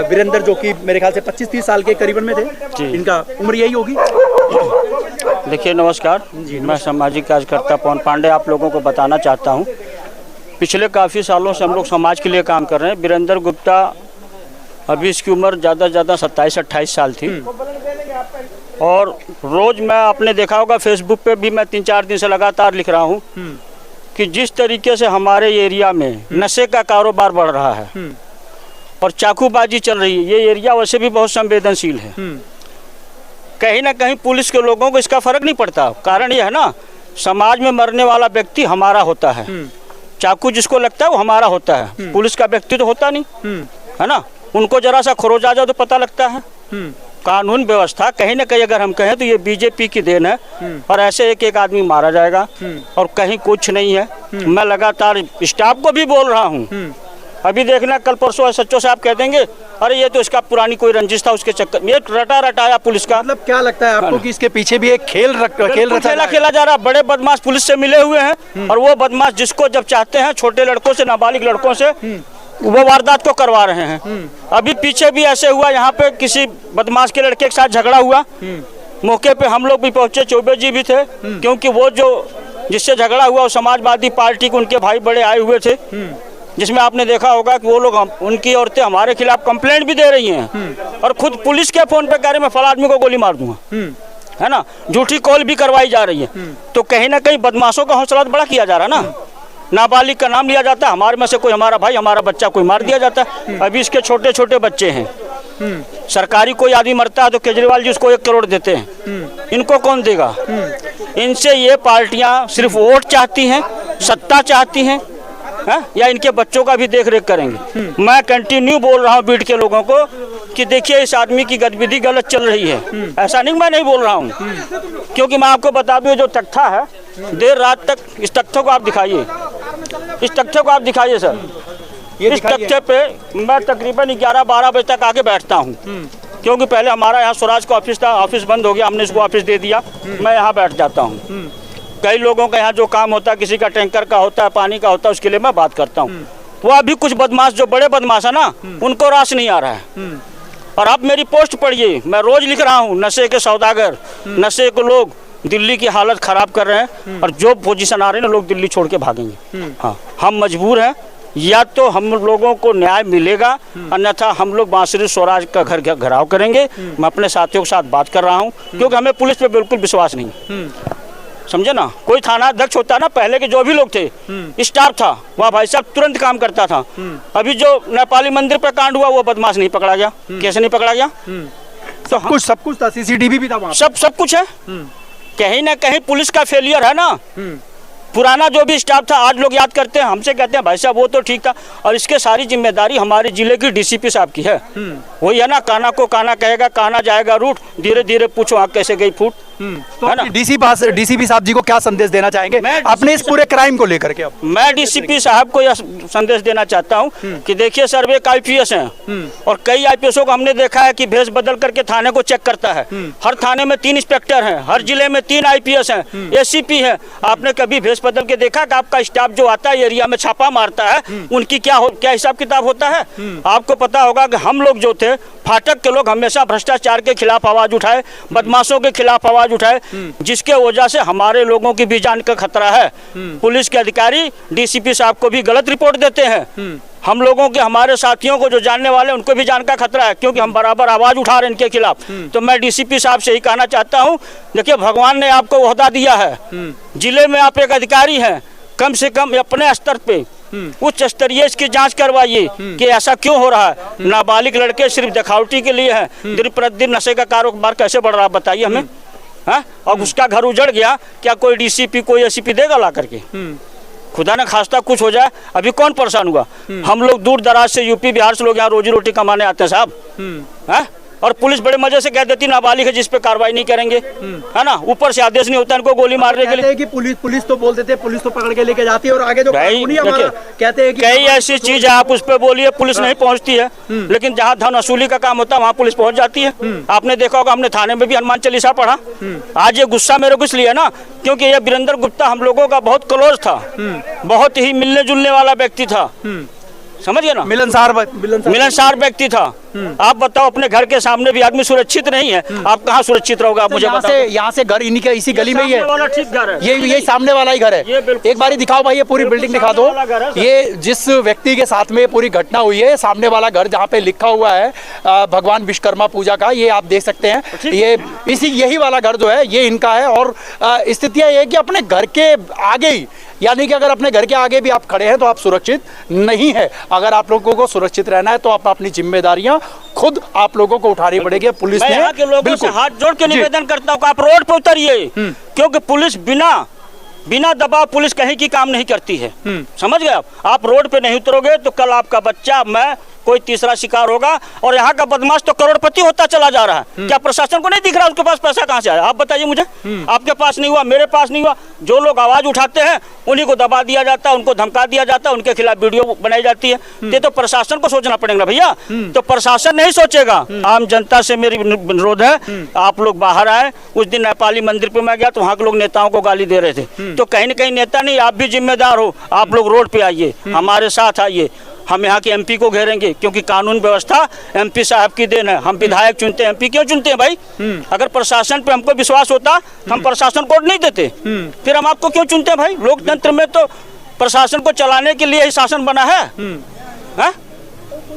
वीरेंद्र जो कि मेरे ख्याल से 25-30 साल के करीबन में थे, इनका उम्र यही होगी। देखिए नमस्कार, मैं सामाजिक कार्यकर्ता पवन पांडे आप लोगों को बताना चाहता हूँ, पिछले काफ़ी सालों से हम लोग समाज के लिए काम कर रहे हैं। वीरेंद्र गुप्ता अभी इसकी उम्र ज़्यादा से ज़्यादा 27-28 साल थी और रोज़ मैं आपने देखा होगा फेसबुक पे भी मैं 3-4 दिन से लगातार लिख रहा हूँ कि जिस तरीके से हमारे एरिया में नशे का कारोबार बढ़ रहा है और चाकूबाजी चल रही है, ये एरिया वैसे भी बहुत संवेदनशील है। कहीं ना कहीं पुलिस के लोगों को इसका फर्क नहीं पड़ता। कारण ये है ना, समाज में मरने वाला व्यक्ति हमारा होता है, चाकू जिसको लगता है वो हमारा होता है, पुलिस का व्यक्ति तो होता नहीं है ना। उनको जरा सा खरोच आ जाए तो पता लगता है। कानून व्यवस्था कहीं ना कहीं अगर हम कहें तो ये बीजेपी की देन है, और ऐसे एक एक आदमी मारा जाएगा और कहीं कुछ नहीं है। मैं लगातार स्टाफ को भी बोल रहा हूँ, अभी देखना कल परसों सच्चो साहब कह देंगे अरे ये तो इसका पुरानी कोई रंजिश था, उसके चक्कर में रटा रटाया पुलिस का। मतलब क्या लगता है आपको कि इसके पीछे भी एक खेला खेला जा रहा। बड़े बदमाश पुलिस से मिले हुए हैं, और वो बदमाश जिसको जब चाहते हैं छोटे लड़कों से, नाबालिग लड़कों से वो वारदात को करवा रहे हैं। अभी पीछे भी ऐसे हुआ, यहाँ पे किसी बदमाश के लड़के के साथ झगड़ा हुआ, मौके पे हम लोग भी पहुंचे, चौबे जी भी थे, क्योंकि वो जो जिससे झगड़ा हुआ वो समाजवादी पार्टी के उनके भाई बड़े आए हुए थे, जिसमें आपने देखा होगा कि वो लोग उनकी औरतें हमारे खिलाफ कंप्लेंट भी दे रही हैं, और खुद पुलिस के फोन पे कह रहे मैं फला आदमी को गोली मार दूंगा, है ना। झूठी कॉल भी करवाई जा रही है। तो कहीं ना कहीं बदमाशों का हौसला बड़ा किया जा रहा है ना। नाबालिग का नाम लिया जाता है, हमारे में से कोई हमारा भाई हमारा बच्चा कोई मार दिया जाता है। अभी इसके छोटे छोटे बच्चे हैं, सरकारी कोई आदमी मरता है तो केजरीवाल जी उसको 1 करोड़ देते हैं, इनको कौन देगा। इनसे ये पार्टियां सिर्फ वोट चाहती हैं, सत्ता चाहती हैं, या इनके बच्चों का भी देख रेख करेंगे। मैं कंटिन्यू बोल रहा हूँ बीट के लोगों को कि देखिए इस आदमी की गतिविधि गलत चल रही है। ऐसा नहीं मैं नहीं बोल रहा हूँ, क्योंकि मैं आपको बता दूँ जो तख्ता है देर रात तक, इस तख्ते को आप दिखाइए, इस तख्ते को आप दिखाइए सर। इस तख्ते पे मैं तकरीबन 11-12 बजे तक आके बैठता हूँ, क्योंकि पहले हमारा यहाँ स्वराज का ऑफिस था, ऑफिस बंद हो गया, हमने इसको ऑफिस दे दिया, मैं यहाँ बैठ जाता हूँ। कई लोगों का यहाँ जो काम होता है, किसी का टैंकर का होता है, पानी का होता है, उसके लिए मैं बात करता हूँ। वो अभी कुछ बदमाश जो बड़े बदमाश है ना, उनको रास नहीं आ रहा है। और आप मेरी पोस्ट पढ़िए, मैं रोज लिख रहा हूँ, नशे के सौदागर, नशे के लोग दिल्ली की हालत खराब कर रहे हैं, और जो पोजीशन आ रही है ना लोग दिल्ली छोड़ के भागेंगे। हाँ, हम मजबूर हैं, या तो हम लोगों को न्याय मिलेगा, अन्यथा हम लोग बांसुरी स्वराज का घर घेराव करेंगे। मैं अपने साथियों के साथ बात कर रहा हूँ, क्योंकि हमें पुलिस पे बिल्कुल विश्वास नहीं, समझे ना। कोई थाना अध्यक्ष होता ना, पहले के जो भी लोग थे, स्टाफ था वहाँ, भाई साहब तुरंत काम करता था। अभी जो नेपाली मंदिर पे कांड हुआ वो बदमाश नहीं पकड़ा गया, कैसे नहीं पकड़ा गया। तो सब कुछ था, CCTV भी था वहाँ, सब कुछ है। कहीं ना कहीं पुलिस का फेलियर है ना। पुराना जो भी स्टाफ था, आज लोग याद करते हैं, हमसे कहते हैं भाई साहब वो तो ठीक था, और इसके सारी जिम्मेदारी हमारे जिले की DCP साहब की है। वही है ना, काना को काना कहेगा, काना जाएगा रूट, धीरे धीरे पूछो आग कैसे गई फूट। तो है ना। DCP साहब जी को क्या संदेश देना चाहेंगे अपने इस पूरे क्राइम को लेकर के? मैं DCP साहब को यह संदेश देना चाहता हूं कि देखिए सर, वे एक IPS हैं, और कई IPSों को हमने देखा है कि भेष बदल करके थाने को चेक करता है। हर थाने में 3 इंस्पेक्टर हैं, हर जिले में 3 IPS हैं, ACP है। आपने कभी भेष बदल के देखा कि आपका स्टाफ जो आता है एरिया में छापा मारता है, उनकी क्या हिसाब किताब होता है? आपको पता होगा कि हम लोग जो थे फाटक के लोग हमेशा भ्रष्टाचार के खिलाफ आवाज उठाए, बदमाशों के खिलाफ आवाज उठाए, जिसके वजह से हमारे लोगों की भी जान का खतरा है। पुलिस के अधिकारी DCP साहब को भी गलत रिपोर्ट देते हैं। हम लोगों के, हमारे साथियों को जो जानने वाले उनको भी जान का खतरा है, क्योंकि हम बराबर आवाज उठा रहे हैं इनके खिलाफ। तो मैं DCP साहब से ही कहना चाहता हूँ, देखिए भगवान ने आपको ओहदा दिया है, जिले में आप एक अधिकारी हैं, कम से कम अपने स्तर पे उच्च स्तरीय इसकी जांच करवाइए कि ऐसा क्यों हो रहा है। नाबालिग लड़के सिर्फ दिखावटी के लिए हैं, दिन प्रतिदिन नशे का कारोबार कैसे बढ़ रहा है बताइए हमें। हाँ, और उसका घर उजड़ गया, क्या कोई DCP कोई ACP देगा ला करके? खुदा न खास्ता कुछ हो जाए, अभी कौन परेशान हुआ? हम लोग दूर दराज से UP बिहार से लोग यहाँ रोजी रोटी कमाने आते हैं साहब, हैं? और पुलिस बड़े मजे से कह देती नाबालिग है जिस पे कार्रवाई नहीं करेंगे, है ना। ऊपर से आदेश नहीं होता इनको गोली मारने के लिए। कि पुलिस तो बोल देते, पुलिस तो पकड़ के लेके जाती है, और आगे जो कानूनी हमारा कहते हैं कि कई ऐसी चीज है आप उस पे बोलिए, पुलिस नहीं पहुंचती है, लेकिन जहाँ धन वसूली का काम होता है वहाँ पुलिस पहुंच जाती है। आपने देखा होगा, हमने थाने में भी हनुमान चालीसा पढ़ा। आज ये गुस्सा मेरे को इसलिए ना, क्योंकि ये वीरेंद्र गुप्ता हम लोगों का बहुत क्लोज था, बहुत ही मिलने जुलने वाला व्यक्ति था, समझिए ना, मिलनसार व्यक्ति था। आप बताओ, अपने घर के सामने भी आदमी सुरक्षित नहीं है, आप कहाँ सुरक्षित रहोगे? आप मुझे बताओ। यहाँ से घर इन्हीं के इसी गली में ही है, वाला ठीक घर है, ये सामने वाला ही घर है। एक बारी दिखाओ भाई, ये पूरी बिल्डिंग दिखा दो। ये जिस व्यक्ति के साथ में पूरी घटना हुई है, सामने वाला घर जहाँ पे लिखा हुआ है भगवान विश्वकर्मा पूजा का, ये आप देख सकते हैं। ये यही वाला घर जो है ये इनका है। और स्थितियाँ ये कि अपने घर के आगे ही, यानी कि अगर अपने घर के आगे भी आप खड़े हैं तो आप सुरक्षित नहीं है। अगर आप लोगों को सुरक्षित रहना है तो आप अपनी जिम्मेदारियां खुद आप लोगों को उठानी पड़ेगी। पुलिस ने यहाँ के लोगों से हाथ जोड़ के निवेदन करता हूँ, आप रोड पे उतरिए, क्योंकि पुलिस बिना बिना दबाव पुलिस कहीं की काम नहीं करती है। समझ गए आप रोड पे नहीं उतरोगे तो कल आपका बच्चा, मैं, कोई तीसरा शिकार होगा। और यहाँ का बदमाश तो करोड़पति होता चला जा रहा है। क्या प्रशासन को नहीं दिख रहा उसके पास पैसा कहाँ से आया? आप बताइए मुझे। आपके पास नहीं हुआ, मेरे पास नहीं हुआ। जो लोग आवाज उठाते हैं उन्हीं को दबा दिया जाता है, उनको धमका दिया जाता है, उनके खिलाफ वीडियो बनाई जाती है। ये तो प्रशासन को सोचना पड़ेगा भैया। तो प्रशासन नहीं सोचेगा। आम जनता से मेरी अनुरोध है, आप लोग बाहर आए। उस दिन नेपाली मंदिर पे मैं गया तो वहाँ के लोग नेताओं को गाली दे रहे थे। तो कहीं न कहीं नेता नहीं, आप भी जिम्मेदार हो। आप लोग रोड पे आइए, हमारे साथ आइए। हम यहाँ के एमपी को घेरेंगे क्योंकि कानून व्यवस्था एमपी साहब की देन है। हम विधायक चुनते हैं, एमपी क्यों चुनते हैं भाई? अगर प्रशासन पे हमको विश्वास होता हम प्रशासन को नहीं देते, फिर हम आपको क्यों चुनते हैं भाई? लोकतंत्र में तो प्रशासन को चलाने के लिए ही शासन बना है।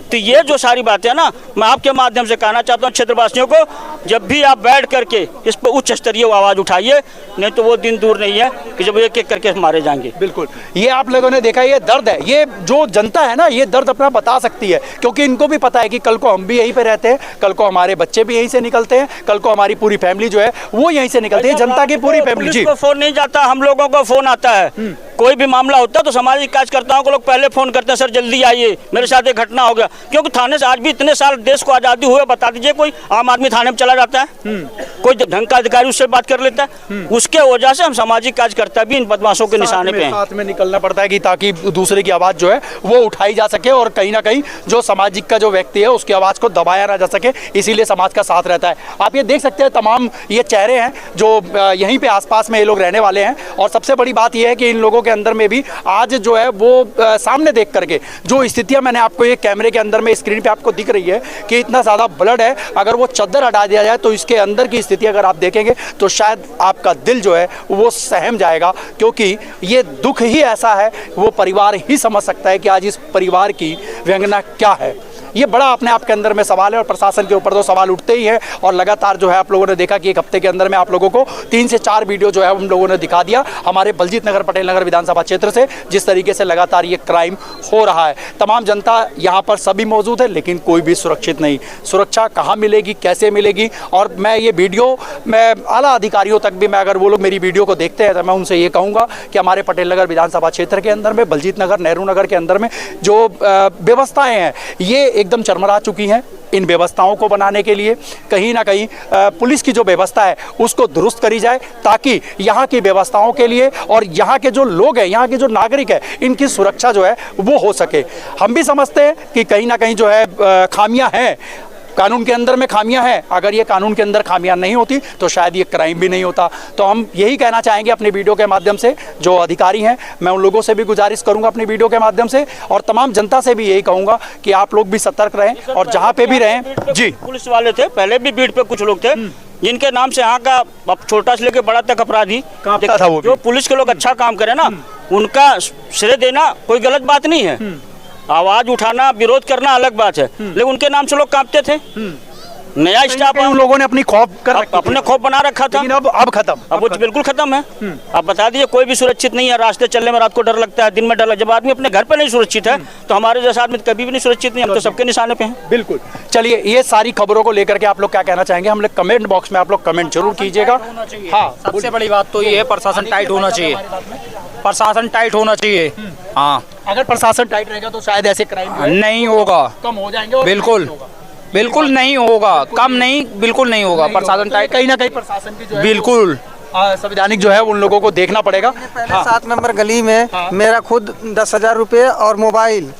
तो ये जो सारी बातें है ना, मैं आपके माध्यम से कहना चाहता हूँ क्षेत्रवासियों को, जब भी आप बैठ करके इस पर उच्च स्तरीय आवाज उठाइए, नहीं तो वो दिन दूर नहीं है कि जब एक एक करके मारे जाएंगे। बिल्कुल, ये आप लोगों ने देखा, ये दर्द है। ये जो जनता है ना, ये दर्द अपना बता सकती है, क्योंकि इनको भी पता है कि कल को हम भी यहीं पे रहते हैं, कल को हमारे बच्चे भी यहीं से निकलते हैं, कल को हमारी पूरी फैमिली जो है वो यहीं से निकलती है, जनता की पूरी फैमिली। जी, फोन नहीं जाता, हम लोगों को फोन आता है। कोई भी मामला होता है तो सामाजिक कार्यकर्ताओं को लोग पहले फोन करते हैं, सर जल्दी आइए, मेरे साथ एक घटना हो गया। क्योंकि थाने से आज भी इतने साल देश को आज़ादी हुए, बता दीजिए कोई आम आदमी थाने में चला जाता है? कोई ढंग का अधिकारी उससे बात कर लेता है? उसके वजह से हम सामाजिक कार्यकर्ता भी इन बदमाशों के निशाने पे हैं। साथ में निकलना पड़ता है कि ताकि दूसरे की आवाज़ जो है वो उठाई जा सके, और कहीं ना कहीं जो सामाजिक का जो व्यक्ति है उसकी आवाज़ को दबाया ना जा सके, इसीलिए समाज का साथ रहता है। आप ये देख सकते हैं, तमाम ये चेहरे हैं जो यहीं पे आसपास में ये लोग रहने वाले हैं। और सबसे बड़ी बात यह है कि इन लोगों के अंदर में भी आज जो है वो सामने देख करके जो स्थितियां मैंने आपको ये कैमरे के अंदर में स्क्रीन पे आपको दिख रही है कि इतना ज़्यादा ब्लड है, अगर वो चद्दर हटा दिया जाए तो इसके अंदर की स्थिति अगर आप देखेंगे तो शायद आपका दिल जो है वो सहम जाएगा, क्योंकि ये दुख ही ऐसा है, वो परिवार ही समझ सकता है कि आज इस परिवार की व्यंगना क्या है। ये बड़ा अपने आप के अंदर में सवाल है, और प्रशासन के ऊपर तो सवाल उठते ही हैं। और लगातार जो है आप लोगों ने देखा कि एक हफ्ते के अंदर में आप लोगों को 3 से 4 वीडियो जो है हम लोगों ने दिखा दिया हमारे बलजीत नगर पटेल नगर विधानसभा क्षेत्र से, जिस तरीके से लगातार ये क्राइम हो रहा है। तमाम जनता यहाँ पर सभी मौजूद है, लेकिन कोई भी सुरक्षित नहीं। सुरक्षा कहाँ मिलेगी, कैसे मिलेगी? और मैं ये वीडियो मैं आला अधिकारियों तक भी, मैं अगर वो लोग मेरी वीडियो को देखते हैं तो मैं उनसे ये कहूँगा कि हमारे पटेल नगर विधानसभा क्षेत्र के अंदर में, बलजीत नगर, नेहरू नगर के अंदर में जो व्यवस्थाएं हैं ये एकदम चरमरा चुकी हैं। इन व्यवस्थाओं को बनाने के लिए कहीं ना कहीं पुलिस की जो व्यवस्था है उसको दुरुस्त करी जाए, ताकि यहाँ की व्यवस्थाओं के लिए और यहाँ के जो लोग हैं, यहाँ के जो नागरिक हैं, इनकी सुरक्षा जो है वो हो सके। हम भी समझते हैं कि कहीं ना कहीं जो है खामियां हैं, कानून के अंदर में खामियां हैं। अगर ये कानून के अंदर खामियां नहीं होती तो शायद ये क्राइम भी नहीं होता। तो हम यही कहना चाहेंगे अपने वीडियो के माध्यम से, जो अधिकारी हैं, मैं उन लोगों से भी गुजारिश करूंगा अपनी वीडियो के माध्यम से, और तमाम जनता से भी यही कहूंगा कि आप लोग भी सतर्क रहें और जहां पे भी रहें। जी, पुलिस वाले थे, पहले भी बीट पे कुछ लोग थे जिनके नाम से यहाँ का छोटा से लेकर बड़ा तक अपराधी था। वो जो पुलिस के लोग अच्छा काम करे ना, उनका श्रेय देना कोई गलत बात नहीं है। आवाज उठाना, विरोध करना अलग बात है, लेकिन उनके नाम से लोग कांपते थे। नया स्टाफ उन लोगों ने अपनी खौफ कर अपने खौफ बना रखा था, अब खत्म, अब वो बिल्कुल खत्म है। आप बता दीजिए, कोई भी सुरक्षित नहीं है। रास्ते चलने में रात को डर लगता है, दिन में डर लगता है। जब आदमी अपने घर पे नहीं सुरक्षित है तो हमारे जैसा आदमी कभी भी नहीं सुरक्षित नहीं। हम तो सबके निशाने पे हैं। बिल्कुल। चलिए, ये सारी खबरों को लेकर के आप लोग क्या कहना चाहेंगे? हम लोग कमेंट बॉक्स में आप लोग कमेंट जरूर कीजिएगा। हाँ, सबसे बड़ी बात तो ये है, प्रशासन टाइट होना चाहिए, प्रशासन टाइट होना चाहिए। हाँ, अगर प्रशासन टाइट रहेगा तो शायद ऐसे क्राइम नहीं होगा, कम हो जाएंगे। बिल्कुल बिल्कुल नहीं होगा, कम नहीं, बिल्कुल नहीं होगा। प्रशासन टाइट, कहीं ना कहीं प्रशासन की जो है बिल्कुल संविधानिक जो है उन लोगों को देखना पड़ेगा। पहले 7 नंबर गली में मेरा खुद 10,000 रुपये और मोबाइल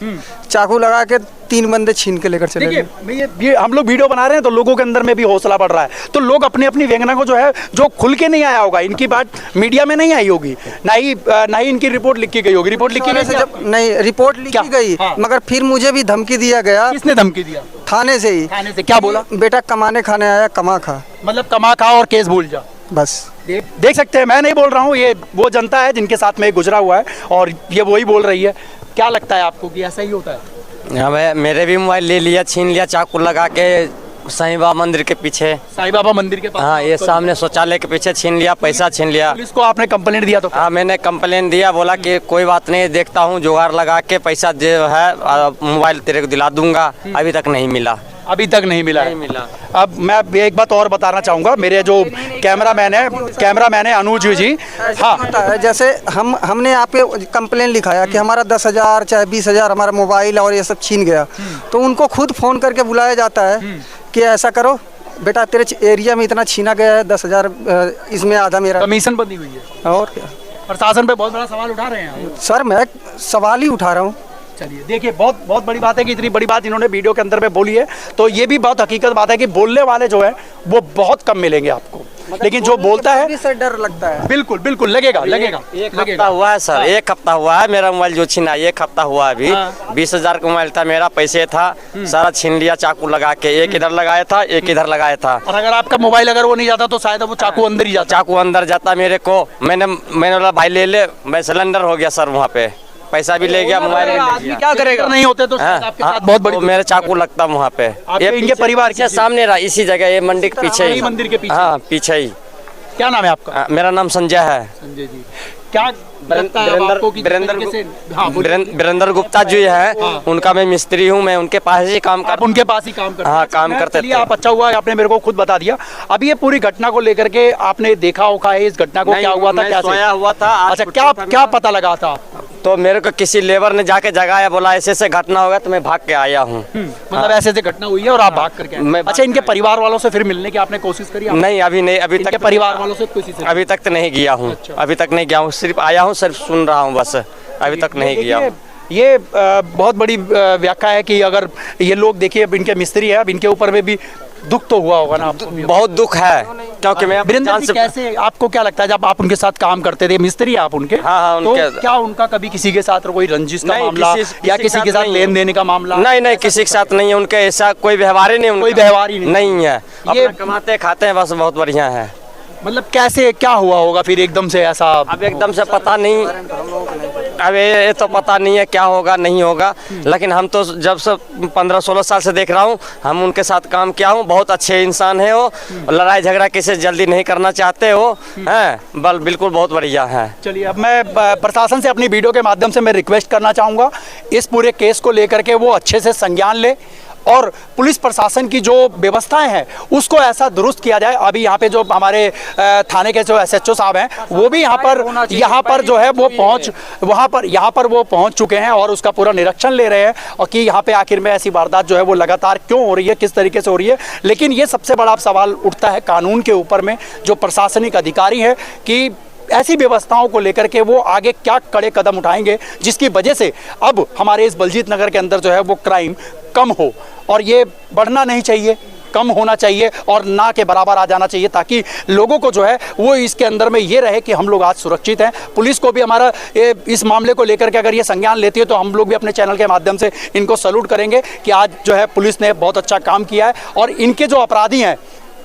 चाकू लगा के 3 बंदे छीन के लेकर चले गए। ये हम लोग वीडियो बना रहे हैं तो लोगों के अंदर में भी हौसला बढ़ रहा है। तो लोग अपनी अपनी व्यंगना को जो है, जो खुल के नहीं आया होगा, इनकी बात मीडिया में नहीं आई होगी, ना ही इनकी रिपोर्ट लिखी गई होगी। रिपोर्ट लिखी गई जब नहीं, रिपोर्ट लिखी गई, मगर फिर मुझे भी धमकी दिया गया। किसने धमकी दिया? थाने से ही। थाने से क्या बोला? बेटा कमाने खाने आया, कमा खा। मतलब कमा खा और केस भूल जा, बस। देख सकते हैं, मैं नहीं बोल रहा हूँ, ये वो जनता है जिनके साथ में गुजरा हुआ है और ये वही बोल रही है। क्या लगता है आपको कि ऐसा ही होता है? हाँ, मेरे भी मोबाइल ले लिया, छीन लिया चाकू लगा के साईं बाबा मंदिर के पीछे। साईं बाबा मंदिर के पास? हाँ, ये सामने शौचालय के पीछे छीन लिया, पैसा छीन लिया। पुलिस को आपने कंप्लेंट दिया? तो हाँ, मैंने कंप्लेंट दिया, बोला कि कोई बात नहीं, देखता हूँ जुगाड़ लगा के पैसा जो है मोबाइल तेरे को दिला दूंगा। अभी तक नहीं मिला। अभी तक नहीं मिला। नहीं मिला। अब मैं एक बात और बताना चाहूँगा, मेरे जो कैमरामैन है अनुज जी। हाँ, होता है जैसे हमने आपके कंप्लेन लिखाया कि हमारा 10,000 चाहे 20,000 हमारा मोबाइल और ये सब छीन गया, तो उनको खुद फ़ोन करके बुलाया जाता है कि ऐसा करो बेटा, तेरे एरिया में इतना छीना गया है, 10,000 इसमें आधा मेरा। कमीशन बंदी हुई है और क्या, प्रशासन पे बहुत बड़ा सवाल उठा रहे हैं सर? मैं सवाल ही उठा रहा हूँ। चलिए देखिए, बहुत बड़ी बात है कि इतनी बड़ी बात इन्होंने वीडियो के अंदर में बोली है, तो ये भी बहुत हकीकत बात है कि बोलने वाले जो है वो बहुत कम मिलेंगे आपको, लेकिन जो बोलता है सर डर लगता है। बिल्कुल बिल्कुल लगेगा। एक हफ्ता हुआ है सर, एक हफ्ता हुआ है मेरा मोबाइल जो छीना, एक हफ्ता हुआ अभी। 20,000 का मोबाइल था मेरा, पैसे था, सारा छीन लिया चाकू लगा के। एक इधर लगाया था, एक इधर लगाया था। और अगर आपका मोबाइल अगर वो नहीं जाता तो शायद वो चाकू अंदर ही जाता। चाकू अंदर जाता मेरे को। मैंने बोला भाई ले ले, मैं सिलेंडर हो गया सर वहाँ पे, पैसा भी ले गया, मोबाइल भी ले गया। क्या करेगा? नहीं होते तो शायद आपके साथ बहुत बड़ी मेरे चाकू लगता वहाँ पे। ये इनके परिवार के सामने रहा, इसी जगह, ये मंडी के पीछे ही, मंदिर के पीछे। हाँ पीछे ही। क्या नाम है आपका? मेरा नाम संजय है। संजय जी, क्या वीरेंद्र गुप्ता जी है, उनका मैं मिस्त्री हूँ, मैं उनके पास ही काम कर, उनके पास ही काम करते? हाँ काम करते थे। आप अच्छा हुआ आपने मेरे को खुद बता दिया। अभी ये पूरी घटना को लेकर के आपने देखा होगा है, इस घटना को क्या हुआ था, क्या सोया हुआ था। अच्छा, क्या पता लगा था? तो मेरे को किसी लेबर ने जाके जगाया, बोला ऐसे ऐसे घटना होगा, तो मैं भाग के आया हूँ। मतलब ऐसे ऐसे घटना हुई है और आप भाग करके आए। अच्छा, इनके परिवार वालों से फिर मिलने की आपने कोशिश करी? नहीं, अभी नहीं, अभी तक परिवार वालों से कोशिश अभी तक तो नहीं गया हूँ। अभी तक नहीं गया हूँ, सिर्फ आया हूँ, सिर्फ सुन रहा हूँ बस, अभी तक नहीं गया हूँ। ये बहुत बड़ी व्याख्या है कि अगर ये लोग देखिए, अब इनके मिस्त्री है, अब इनके ऊपर में भी दुख तो हुआ होगा ना आपको? बहुत दुख है, क्योंकि मैं वीरेंद्र जी, कैसे आपको क्या लगता है जब आप उनके साथ काम करते थे, मिस्त्री आप उनके? हाँ, तो क्या उनका कभी किसी के साथ कोई रंजिश का मामला या किसी के साथ लेन देन का मामला? नहीं, किसी के साथ नहीं है उनके, ऐसा कोई व्यवहार ही नहीं, कोई व्यवहार ही नहीं है। ये कमाते खाते हैं बस, बहुत बढ़िया है। मतलब कैसे क्या हुआ होगा फिर एकदम से ऐसा? अब एकदम से पता नहीं, अब ये तो पता नहीं है क्या होगा नहीं होगा, लेकिन हम तो जब से 15-16 साल से देख रहा हूँ, हम उनके साथ काम किया हूँ। बहुत अच्छे इंसान है वो, लड़ाई झगड़ा किसी जल्दी नहीं करना चाहते हो हैं, बिल्कुल बहुत बढ़िया है। चलिए, अब मैं प्रशासन से अपनी वीडियो के माध्यम से मैं रिक्वेस्ट करना चाहूँगा, इस पूरे केस को लेकर के वो अच्छे से संज्ञान ले और पुलिस प्रशासन की जो व्यवस्थाएं हैं उसको ऐसा दुरुस्त किया जाए। अभी यहाँ पे जो हमारे थाने के जो SHO साहब हैं, वो भी यहाँ पर जो है वो यहाँ पर वो पहुँच चुके हैं और उसका पूरा निरीक्षण ले रहे हैं, और कि यहाँ पे आखिर में ऐसी वारदात जो है वो लगातार क्यों हो रही है, किस तरीके से हो रही है। लेकिन ये सबसे बड़ा सवाल उठता है कानून के ऊपर में, जो प्रशासनिक अधिकारी है कि ऐसी व्यवस्थाओं को लेकर के वो आगे क्या कड़े कदम उठाएंगे, जिसकी वजह से अब हमारे इस बलजीत नगर के अंदर जो है वो क्राइम कम हो। और ये बढ़ना नहीं चाहिए, कम होना चाहिए और ना के बराबर आ जाना चाहिए, ताकि लोगों को जो है वो इसके अंदर में ये रहे कि हम लोग आज सुरक्षित हैं। पुलिस को भी हमारा इस मामले को लेकर के अगर ये संज्ञान लेती है तो हम लोग भी अपने चैनल के माध्यम से इनको सैल्यूट करेंगे कि आज जो है पुलिस ने बहुत अच्छा काम किया है, और इनके जो अपराधी हैं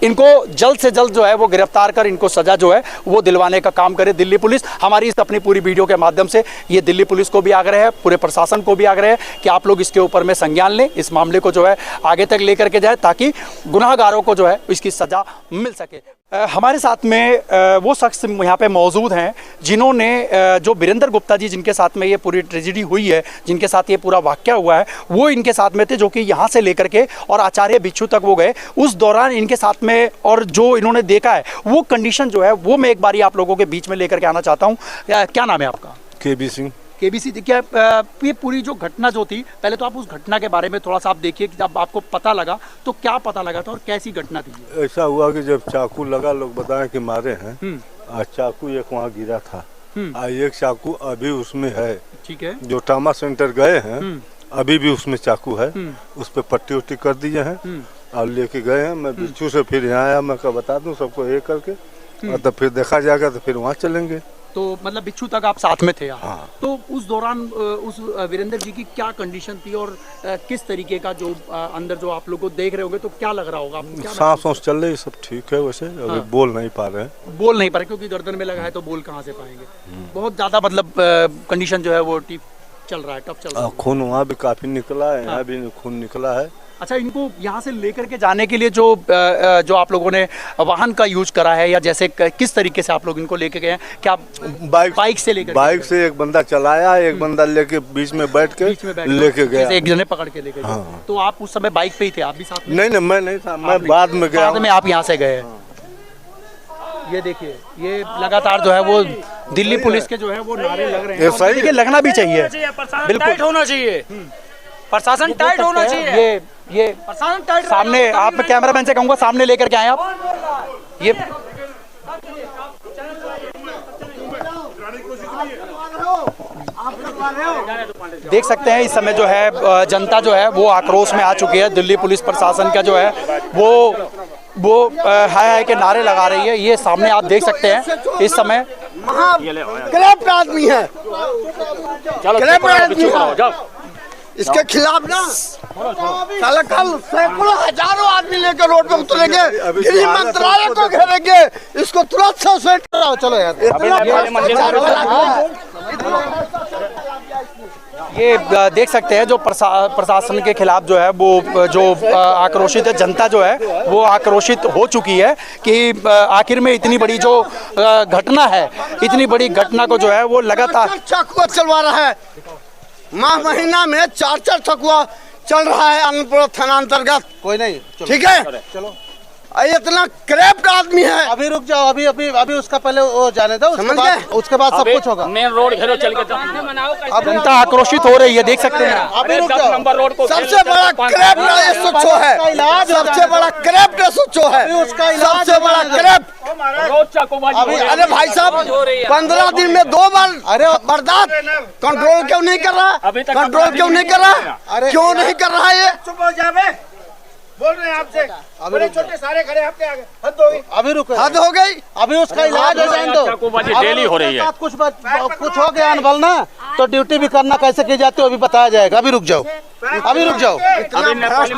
इनको जल्द से जल्द जो है वो गिरफ्तार कर इनको सजा जो है वो दिलवाने का काम करे दिल्ली पुलिस। हमारी इस अपनी पूरी वीडियो के माध्यम से ये दिल्ली पुलिस को भी आग्रह है, पूरे प्रशासन को भी आग्रह है कि आप लोग इसके ऊपर में संज्ञान लें, इस मामले को जो है आगे तक लेकर के जाए, ताकि गुनाहगारों को जो है इसकी सजा मिल सके। हमारे साथ में वो शख्स यहाँ पे मौजूद हैं जिन्होंने जो वीरेंद्र गुप्ता जी जिनके साथ में ये पूरी ट्रेजेडी हुई है, जिनके साथ ये पूरा वाकया हुआ है, वो इनके साथ में थे, जो कि यहाँ से लेकर के और आचार्य बिच्छू तक वो गए। उस दौरान इनके साथ में और जो इन्होंने देखा है वो कंडीशन जो है वो मैं एक बारी आप लोगों के बीच में लेकर के आना चाहता हूँ। क्या नाम है आपका? KB सिंह। KBC, क्या ये पूरी जो घटना जो थी, पहले तो आप उस घटना के बारे में थोड़ा सा आप देखिए कि जब आपको पता लगा तो क्या पता लगा था और कैसी घटना थी? ऐसा हुआ कि जब चाकू लगा, लोग बताए कि मारे हैं, आज चाकू एक वहाँ गिरा था, आज एक चाकू अभी उसमें है। ठीक है। जो ट्रामा सेंटर गए हैं अभी भी उसमें चाकू है, उस पर पट्टी उट्टी कर दिए हैं और लेके गए हैं। मैं बिच्छू से फिर यहाँ आया, मैं क्या बता दूँ सबको ये करके, और तब फिर देखा जाएगा तो फिर वहाँ चलेंगे। तो मतलब बिच्छू तक आप साथ में थे? हाँ। तो उस दौरान उस वीरेंद्र जी की क्या कंडीशन थी और किस तरीके का जो अंदर जो आप लोग को देख रहे होंगे तो क्या लग रहा होगा? सांस वांस चल रही, सब ठीक है वैसे। अभी बोल नहीं पा रहे हैं। बोल नहीं पा रहे क्योंकि गर्दन में लगा है, तो बोल कहाँ से पाएंगे? बहुत ज्यादा मतलब कंडीशन जो है वो टफ चल रहा है। खून वहाँ भी काफी निकला है, यहाँ भी खून निकला है, अच्छा, इनको यहाँ से लेकर के जाने के लिए जो आप लोगों ने वाहन का यूज करा है, या जैसे किस तरीके से आप लोग इनको लेके गए हैं? क्या बाइक से लेकर? बाइक से एक बंदा चलाया, एक बंदा लेके बीच में बैठ के लेके गया, एक जने पकड़ के लेके गए। तो आप उस समय बाइक पे ही थे? आप भी साथ में? नहीं, मैं नहीं था, मैं बाद में गया। बाद में आप यहाँ से गए। ये देखिए, ये लगातार जो है वो दिल्ली पुलिस के जो है वो नारे लग रहे हैं। सही देखिए, लगना भी चाहिए, बिल्कुल टाइट होना चाहिए, प्रशासन टाइट होना चाहिए। ये प्रशासन टाइट सामने, आप कैमरामैन से कहूंगा सामने लेकर के आए आप। ये देख सकते हैं, इस समय जो है जनता जो है वो आक्रोश में आ चुकी है। दिल्ली पुलिस प्रशासन का जो है वो है कि नारे लगा रही है। ये सामने आप देख सकते हैं इस समय करप्ट आदमी है, करप्ट आदमी है। इसके खिलाफ ना साला कल सैकड़ों हजारों आदमी लेकर रोड पे उतरेंगे, गृह मंत्रालय को घेरेंगे, इसको तुरंत सस्पेंड कराओ। चलो यार, ये देख सकते हैं जो प्रशासन के खिलाफ जो है वो जो आक्रोशित है जनता जो है वो आक्रोशित हो चुकी है कि आखिर में इतनी बड़ी जो घटना है, इतनी बड़ी घटना को जो है वो लगातार चाकुआ चलवा रहा है। माह महीना में 4 ठकुआ चल रहा है आनंदपुर थाना अंतर्गत। कोई नहीं, ठीक है, चलो। इतना करप्ट आदमी है। अभी रुक जाओ, अभी उसका पहले वो जाने दो, उसके बाद सब कुछ होगा। मेन रोड घेरो चल के अब जनता आक्रोशित हो रही है, देख सकते हैं। अभी रुक जाओ, नंबर रोड को सबसे बड़ा करप्ट सोचो है, सबसे बड़ा करप्ट सोचो है, सबसे बड़ा करप्ट। अरे भाई साहब, 15 दिन में 2 बार बर्दाश्त, कंट्रोल क्यों नहीं कर रहा? कंट्रोल क्यों नहीं कर रहा? क्यों नहीं कर रहा है? ये बोल रहे हैं आपसे, बड़े छोटे सारे खड़े आपके आगे, हद हो गई। अभी रुको, हद हो गई। अभी उसका इलाज हो जाए तो डेली हो रही है। कुछ हो गया अनबल ना, तो ड्यूटी भी करना कैसे की जाती है वो भी बताया जाएगा। अभी रुक जाओ, अभी रुक जाओ।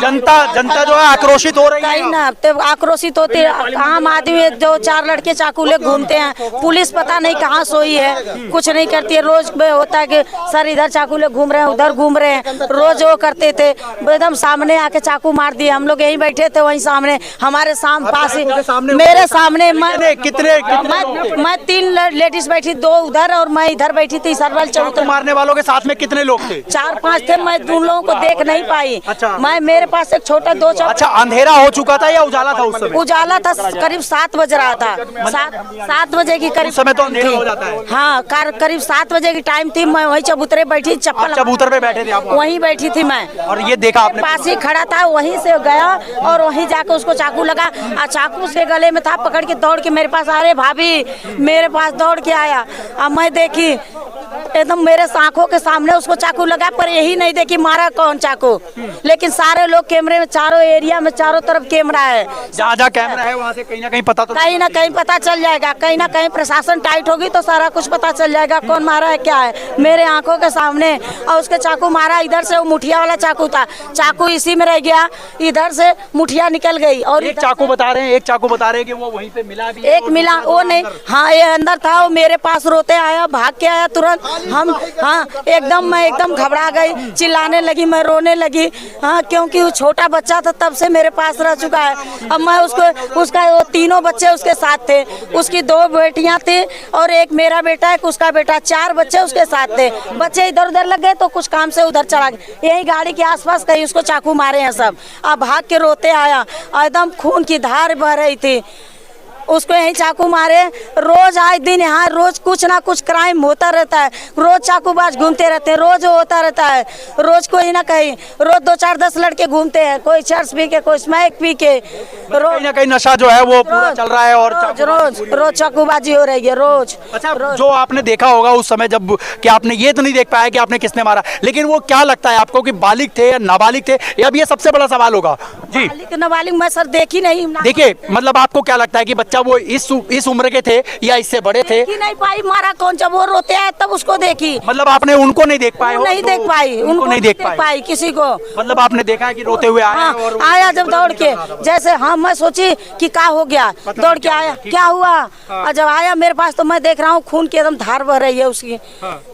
जनता जो है आक्रोशित हो रही है। कहीं ना तो आक्रोशित होती है। आम आदमी जो 4 लड़के चाकू ले घूमते हैं, पुलिस पता नहीं कहाँ सोई है, कुछ नहीं करती है। रोज होता है कि सर इधर चाकू ले घूम रहे हैं, उधर घूम रहे हैं, रोज वो करते थे। एकदम सामने आके चाकू मार दिए। हम लोग यहीं बैठे थे, वहीं सामने हमारे पास ही मेरे सामने मैं 3 लेडीज बैठी, 2 उधर और मैं इधर बैठी थी। सरवल चौधरी मारने वालों के साथ में कितने लोग थे? 4-5 थे। मैं उन लोगों को देख नहीं पाई। मैं मेरे पास एक छोटा 2 अच्छा, अंधेरा हो चुका था या उजाला था उस समय? उजाला था, करीब 7 बज रहा था। 7 बजे की करीब समय तो अंधेरा हो जाता है। हाँ, करीब 7 बजे की टाइम थी। मैं वहीं चबूतरे बैठी, चप्पल चबूतर पे बैठे थे आप? वहीं बैठी थी मैं। और ये देखा आपने? पास ही खड़ा था, वहीं से गया और वहीं जाकर उसको चाकू लगा। चाकू उसके गले में था, पकड़ के दौड़ के मेरे पास, अरे भाभी मेरे पास दौड़ के आया। अब मैं देखी एकदम मेरे आंखों के सामने उसको चाकू लगा, पर यही नहीं देखी मारा कौन चाकू। लेकिन सारे लोग कैमरे में, चारों एरिया में चारों तरफ कैमरा है। जहाँ कैमरा है वहाँ से कहीं ना कहीं पता तो कहीं ना कहीं पता चल जाएगा। कहीं ना कहीं प्रशासन टाइट होगी तो सारा कुछ पता चल जाएगा कौन मारा है क्या है। मेरे आंखों के सामने और उसके चाकू मारा। इधर से वो मुठिया वाला चाकू था, चाकू इसी में रह गया, इधर से मुठिया निकल गई। और एक चाकू बता रहे हैं कि वो वहीं पे मिला भी। एक मिला, वो नहीं, हाँ ये अंदर था। वो मेरे पास रोते आया, भाग के आया तुरंत। हम हाँ एकदम, मैं एकदम घबरा गई, चिल्लाने लगी, मैं रोने लगी। हाँ, क्योंकि वो छोटा बच्चा था, तब से मेरे पास रह चुका है। अब मैं उसका वो 3 बच्चे उसके साथ थे। उसकी 2 बेटियां थी और एक मेरा बेटा, एक उसका बेटा, 4 बच्चे उसके साथ थे। बच्चे इधर उधर लग गए तो कुछ काम से उधर चला गया। यही गाड़ी के आसपास कहीं उसको चाकू मारे हैं सब। अब भाग के रोते आया, एकदम खून की धार बह रही थी। उसको यही चाकू मारे। रोज आए दिन यहाँ रोज कुछ ना कुछ क्राइम होता रहता है। रोज चाकूबाज घूमते रहते हैं, रोज होता रहता है। रोज कोई ना कहीं, रोज 2-4-10 लड़के घूमते हैं, कोई चर्च पी के, कोई स्मैक पी के। कहीं ना कहीं नशा जो है वो पूरा चल रहा है और रोज चाकूबाजी हो रही है रोज। अच्छा, जो आपने देखा होगा उस समय जब कि आपने ये तो नहीं देख पाया कि आपने किसने मारा, लेकिन वो क्या लगता है आपको कि बालिग थे या नाबालिग थे? अब ये सबसे बड़ा सवाल होगा जी। नाबालिग मैं सर देखी नहीं। देखिए, मतलब आपको क्या लगता है कि बच्चा वो इस उम्र के थे या इससे बड़े थे? देखी नहीं पाई, मारा कौन, जब वो रोते आए तब उसको देखी। मतलब आपने उनको नहीं देख पाए हो? नहीं देख पाई, उनको नहीं देख पाई किसी को। मतलब आपने देखा है कि रोते हुए आया? हाँ, और आया जब दौड़ के, जैसे हाँ मैं सोची कि क्या हो गया, दौड़ के आया, क्या हुआ? और जब आया मेरे पास तो मैं देख रहा हूँ खून की एकदम धार बह रही है उसकी।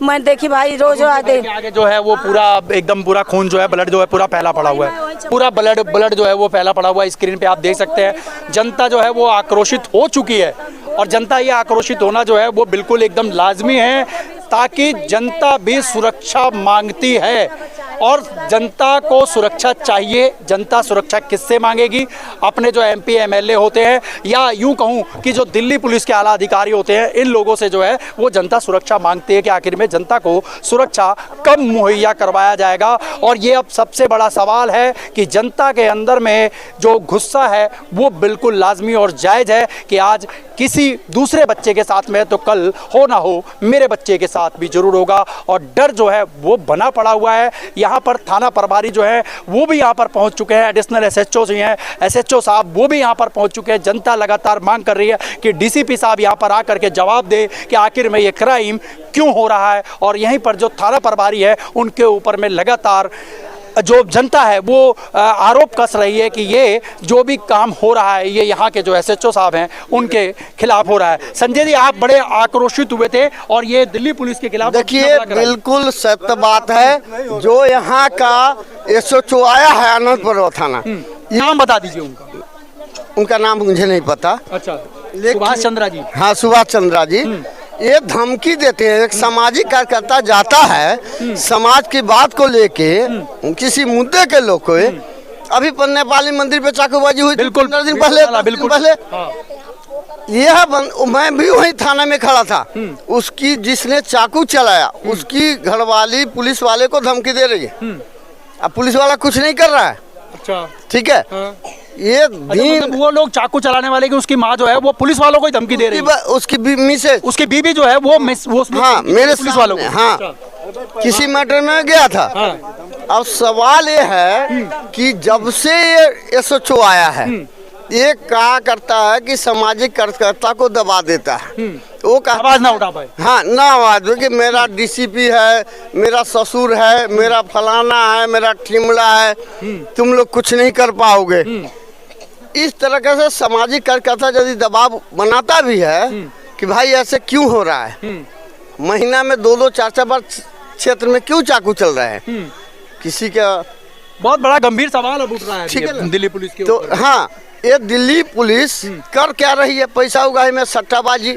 मैं देखी भाई रोज आगे जो है वो पूरा एकदम पूरा खून जो है, ब्लड जो है पूरा फैला पड़ा हुआ है, पूरा ब्लड जो है वो फैला पड़ा हुआ है। स्क्रीन पे आप देख सकते हैं जनता जो है वो आक्रोशित हो चुकी है और जनता ये आक्रोशित होना जो है वो बिल्कुल एकदम लाजमी है, ताकि जनता भी सुरक्षा मांगती है और जनता को सुरक्षा चाहिए। जनता सुरक्षा किससे मांगेगी? अपने जो एमपी एमएलए होते हैं या यूं कहूं कि जो दिल्ली पुलिस के आला अधिकारी होते हैं, इन लोगों से जो है वो जनता सुरक्षा मांगती है कि आखिर में जनता को सुरक्षा कब मुहैया करवाया जाएगा। और ये अब सबसे बड़ा सवाल है कि जनता के अंदर में जो गुस्सा है वो बिल्कुल लाजमी और जायज़ है कि आज किसी दूसरे बच्चे के साथ में तो कल हो ना हो मेरे बच्चे के साथ भी जरूर होगा, और डर जो है वो बना पड़ा हुआ है। यहाँ पर थाना प्रभारी जो है वो भी यहाँ पर पहुँच चुके हैं, एडिशनल एसएचओ जो हैं, एसएचओ साहब वो भी यहाँ पर पहुँच चुके हैं। जनता लगातार मांग कर रही है कि डीसीपी साहब यहाँ पर आकर के जवाब दे कि आखिर में ये क्राइम क्यों हो रहा है। और यहीं पर जो थाना प्रभारी है उनके ऊपर में लगातार जो जनता है वो आरोप कस रही है कि ये जो भी काम हो रहा है ये यहाँ के जो एसएचओ साहब हैं उनके खिलाफ हो रहा है। संजय जी, आप बड़े आक्रोशित हुए थे और ये दिल्ली पुलिस के खिलाफ। देखिए, बिल्कुल सत्य बात है। जो यहाँ का एसएचओ आया है आनंदपुर थाना, नाम बता दीजिए उनका नाम मुझे नहीं पता। अच्छा, सुभाष चंद्रा जी। हाँ, सुभाष चंद्रा जी। ये धमकी देते हैं, एक सामाजिक कार्यकर्ता जाता है समाज की बात को लेके किसी मुद्दे के लोग को। अभी नेपाली मंदिर पे चाकूबाजी हुई 15 दिन पहले। यह मैं भी वही थाना में खड़ा था। उसकी जिसने चाकू चलाया उसकी घरवाली पुलिस वाले को धमकी दे रही है। अब पुलिस वाला कुछ नहीं कर रहा है। अच्छा, ठीक है। ये मतलब वो लोग चाकू चलाने वाले की उसकी माँ जो है वो पुलिस वालों को ही धमकी दे रही है। उसकी मिसेज, उसकी बीबी जो है वो हाँ, मेरे पुलिस वालों को। हाँ, किसी मैटर में गया था। अब सवाल ये है कि जब से ये एसएचओ आया है ये क्या करता है कि सामाजिक कार्यकर्ता को दबा देता है। वो आवाज ना उठा पाए। हाँ, ना आवाज कि मेरा डीसीपी है, मेरा ससुर है, मेरा फलाना है, मेरा ठिमला है, तुम लोग कुछ नहीं कर पाओगे। इस तरह से सामाजिक कार्यकर्ता यदि दबाव बनाता भी है कि भाई ऐसे क्यों हो रहा है, महीना में 2-2 4-4 बार क्षेत्र में क्यों चाकू चल रहा है, किसी का बहुत बड़ा गंभीर सवाल अब उठ रहा है। ठीक है, दिल्ली पुलिस के तो हाँ, ये दिल्ली पुलिस कर क्या रही है? पैसा उगाही में सट्टाबाजी,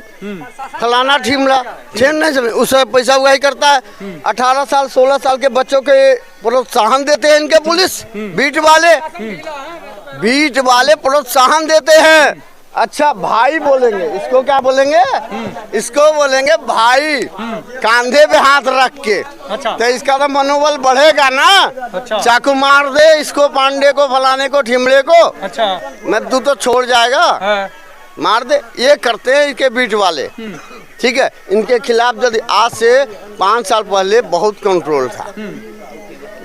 फलाना ठिमला नहीं चले, उसे पैसा उगाही करता है। 18 साल 16 साल के बच्चों के प्रोत्साहन देते हैं इनके पुलिस बीट वाले प्रोत्साहन देते हैं। अच्छा, भाई बोलेंगे, इसको क्या बोलेंगे? इसको बोलेंगे भाई, कांधे पे हाथ रख के। अच्छा। तो इसका तो मनोबल बढ़ेगा ना। अच्छा। चाकू मार दे इसको, पांडे को, फलाने को, ठिमले को। अच्छा, मैं तू तो छोड़ जाएगा। हाँ। मार दे, ये करते हैं इनके बीट वाले। ठीक है, इनके खिलाफ यदि आज से 5 साल पहले बहुत कंट्रोल था,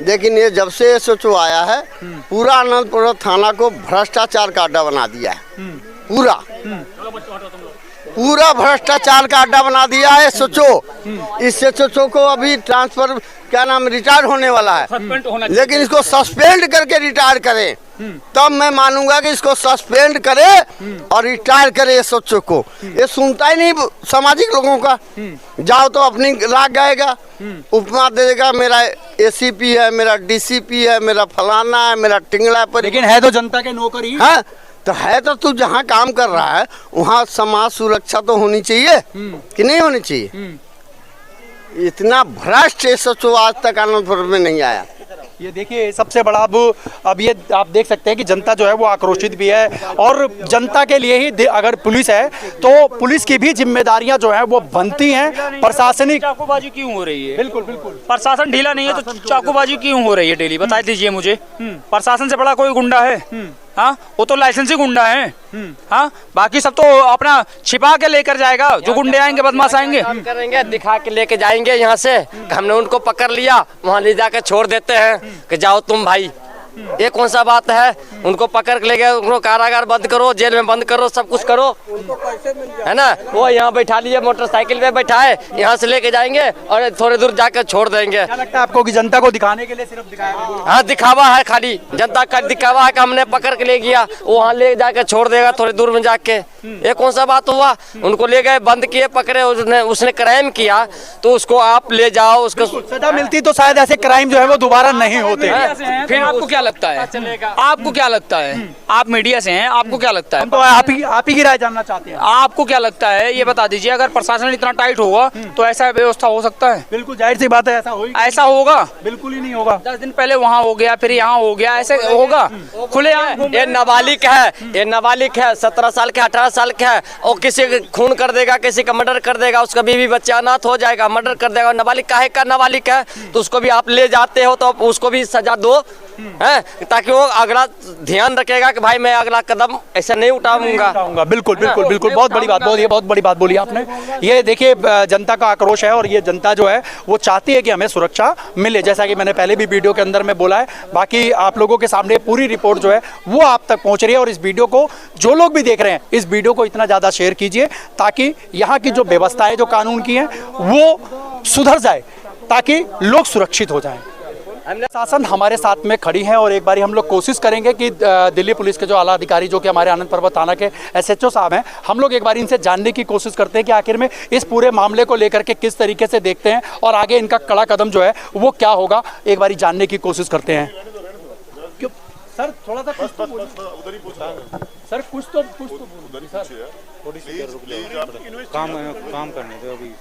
लेकिन ये जब से एसएचओ आया है पूरा आनंदपुर थाना को भ्रष्टाचार का अड्डा बना दिया है। पूरा भ्रष्टाचार का अड्डा बना दिया है एसएचओ। इस एसएचओ को अभी ट्रांसफर क्या नाम रिटायर होने वाला है, लेकिन इसको सस्पेंड करके रिटायर करें तब मैं मानूंगा कि इसको सस्पेंड करे और रिटायर करे एसएचओ को। ये सुनता ही नहीं सामाजिक लोगों का। जाओ तो अपनी राग गाएगा, उपमा दे देगा, मेरा एसीपी है, मेरा डीसीपी है, मेरा फलाना है, मेरा टिंगड़ा पर। लेकिन है तो जनता के नौकरी। हाँ, तो है तो तू जहाँ काम कर रहा है वहाँ समाज सुरक्षा तो होनी चाहिए कि नहीं होनी चाहिए? इतना भ्रष्ट एसएचओ आज तक आनंदपुर में नहीं आया। ये देखिए सबसे बड़ा अब ये आप देख सकते हैं कि जनता जो है वो आक्रोशित भी है और जनता के लिए ही अगर पुलिस है तो पुलिस की भी जिम्मेदारियां जो है वो बनती हैं। प्रशासनिक चाकूबाजी क्यों हो रही है? बिल्कुल बिल्कुल, प्रशासन ढीला नहीं है तो चाकूबाजी क्यों हो रही है डेली? बता दीजिए मुझे। प्रशासन से बड़ा कोई गुंडा है? हाँ, वो तो लाइसेंसी गुंडा है। हाँ, बाकी सब तो अपना छिपा के लेकर जाएगा। जो गुंडे आएंगे, बदमाश आएंगे, हम करेंगे, दिखा के लेके जाएंगे यहाँ से। हमने उनको पकड़ लिया, वहाँ ले जाकर छोड़ देते हैं कि जाओ तुम भाई। ये कौन सा बात है? उनको पकड़ के ले गए, उनको कारागार बंद करो, जेल में बंद करो, सब कुछ करो, है ना। वो यहाँ बैठा लिए, मोटरसाइकिल पे बैठाए, यहाँ से लेके जाएंगे और थोड़ी दूर जाकर छोड़ देंगे। क्या लगता है आपको कि जनता को दिखाने के लिए सिर्फ दिखाया गया? हाँ, दिखावा है, खाली जनता का दिखावा है कि हमने पकड़ के ले गया, वहाँ ले जाकर छोड़ देगा थोड़ी दूर में जाके। ये कौन सा बात हुआ? उनको ले गए, बंद किए, पकड़े, उसने क्राइम किया तो उसको आप ले जाओ, उसको सजा मिलती तो शायद ऐसे क्राइम जो है वो दोबारा नहीं होते। फिर आपको क्या लगता है? आपको क्या लगता है? आप मीडिया से हैं, आपको क्या लगता है? हम तो आप ही की राय जानना चाहते हैं। आपको क्या लगता है ये बता दीजिए, अगर प्रशासन इतना टाइट होगा तो ऐसा व्यवस्था हो सकता है? बिल्कुल जाहिर सी बात है, ऐसा होगा? बिल्कुल ही नहीं होगा। 10 दिन पहले वहाँ हो गया, फिर यहाँ हो गया, ऐसे होगा? खुले ये नाबालिग है, ये नाबालिग है, 17 साल के 18 साल का है, और किसी का खून कर देगा, किसी का मर्डर कर देगा, उसका बीवी बच्चा अनाथ हो जाएगा, मर्डर कर देगा। नाबालिग काहे का नाबालिग है, तो उसको भी आप ले जाते हो तो उसको भी सजा दो, है, ताकि वो अगला ध्यान रखेगा कि भाई मैं अगला कदम ऐसा नहीं उठाऊंगा। बिल्कुल बिल्कुल बिल्कुल, बहुत बड़ी बात बोली है, बहुत बड़ी बात बोली आपने। ये देखिए जनता का आक्रोश है और ये जनता जो है वो चाहती है कि हमें सुरक्षा मिले, जैसा कि मैंने पहले भी वीडियो के अंदर में बोला है। बाकी आप लोगों के सामने पूरी रिपोर्ट जो है वो आप तक पहुंच रही है, और इस वीडियो को जो लोग भी देख रहे हैं, इस वीडियो को इतना ज़्यादा शेयर कीजिए ताकि यहाँ की जो व्यवस्थाएं जो कानून की हैं वो सुधर जाए, ताकि लोग सुरक्षित हो जाएं। शासन हमारे साथ में खड़ी है और एक बारी हम लोग कोशिश करेंगे कि दिल्ली पुलिस के जो आला अधिकारी जो कि हमारे आनंद पर्वत थाना के SHO साहब हैं, हम लोग एक बार इनसे जानने की कोशिश करते हैं कि आखिर में इस पूरे मामले को लेकर के किस तरीके से देखते हैं और आगे इनका कड़ा कदम जो है वो क्या होगा, एक बारी जानने की कोशिश करते हैं। क्यों सर, थोड़ा सा कुछ तो सर, कुछ तो काम करने दो अभी।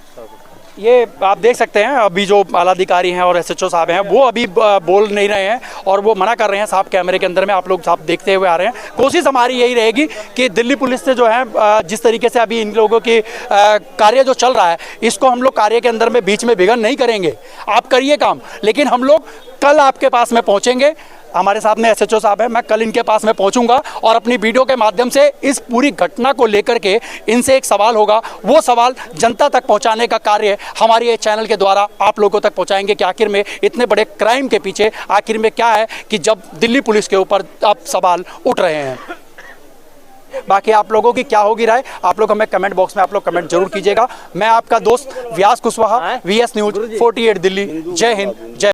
ये आप देख सकते हैं अभी जो आलाधिकारी हैं और SHO साहब हैं वो अभी बोल नहीं रहे हैं और वो मना कर रहे हैं साहब, कैमरे के अंदर में आप लोग साहब देखते हुए आ रहे हैं। कोशिश हमारी यही रहेगी कि दिल्ली पुलिस से जो है जिस तरीके से अभी इन लोगों की कार्य जो चल रहा है, इसको हम लोग कार्य के अंदर में बीच में विघ्न नहीं करेंगे। आप करिए काम, लेकिन हम लोग कल आपके पास में पहुँचेंगे। हमारे साथ में SHO साहब हैं, मैं कल इनके पास में पहुंचूंगा और अपनी वीडियो के माध्यम से इस पूरी घटना को लेकर के इनसे एक सवाल होगा, वो सवाल जनता तक पहुंचाने का कार्य हमारे ये चैनल के द्वारा आप लोगों तक पहुंचाएंगे कि आखिर में इतने बड़े क्राइम के पीछे आखिर में क्या है कि जब दिल्ली पुलिस के ऊपर अब सवाल उठ रहे हैं। बाकी आप लोगों की क्या होगी राय, आप लोग हमें कमेंट बॉक्स में आप लोग कमेंट जरूर कीजिएगा। मैं आपका दोस्त व्यास कुशवाहा, VS News 48 दिल्ली। जय हिंद, जय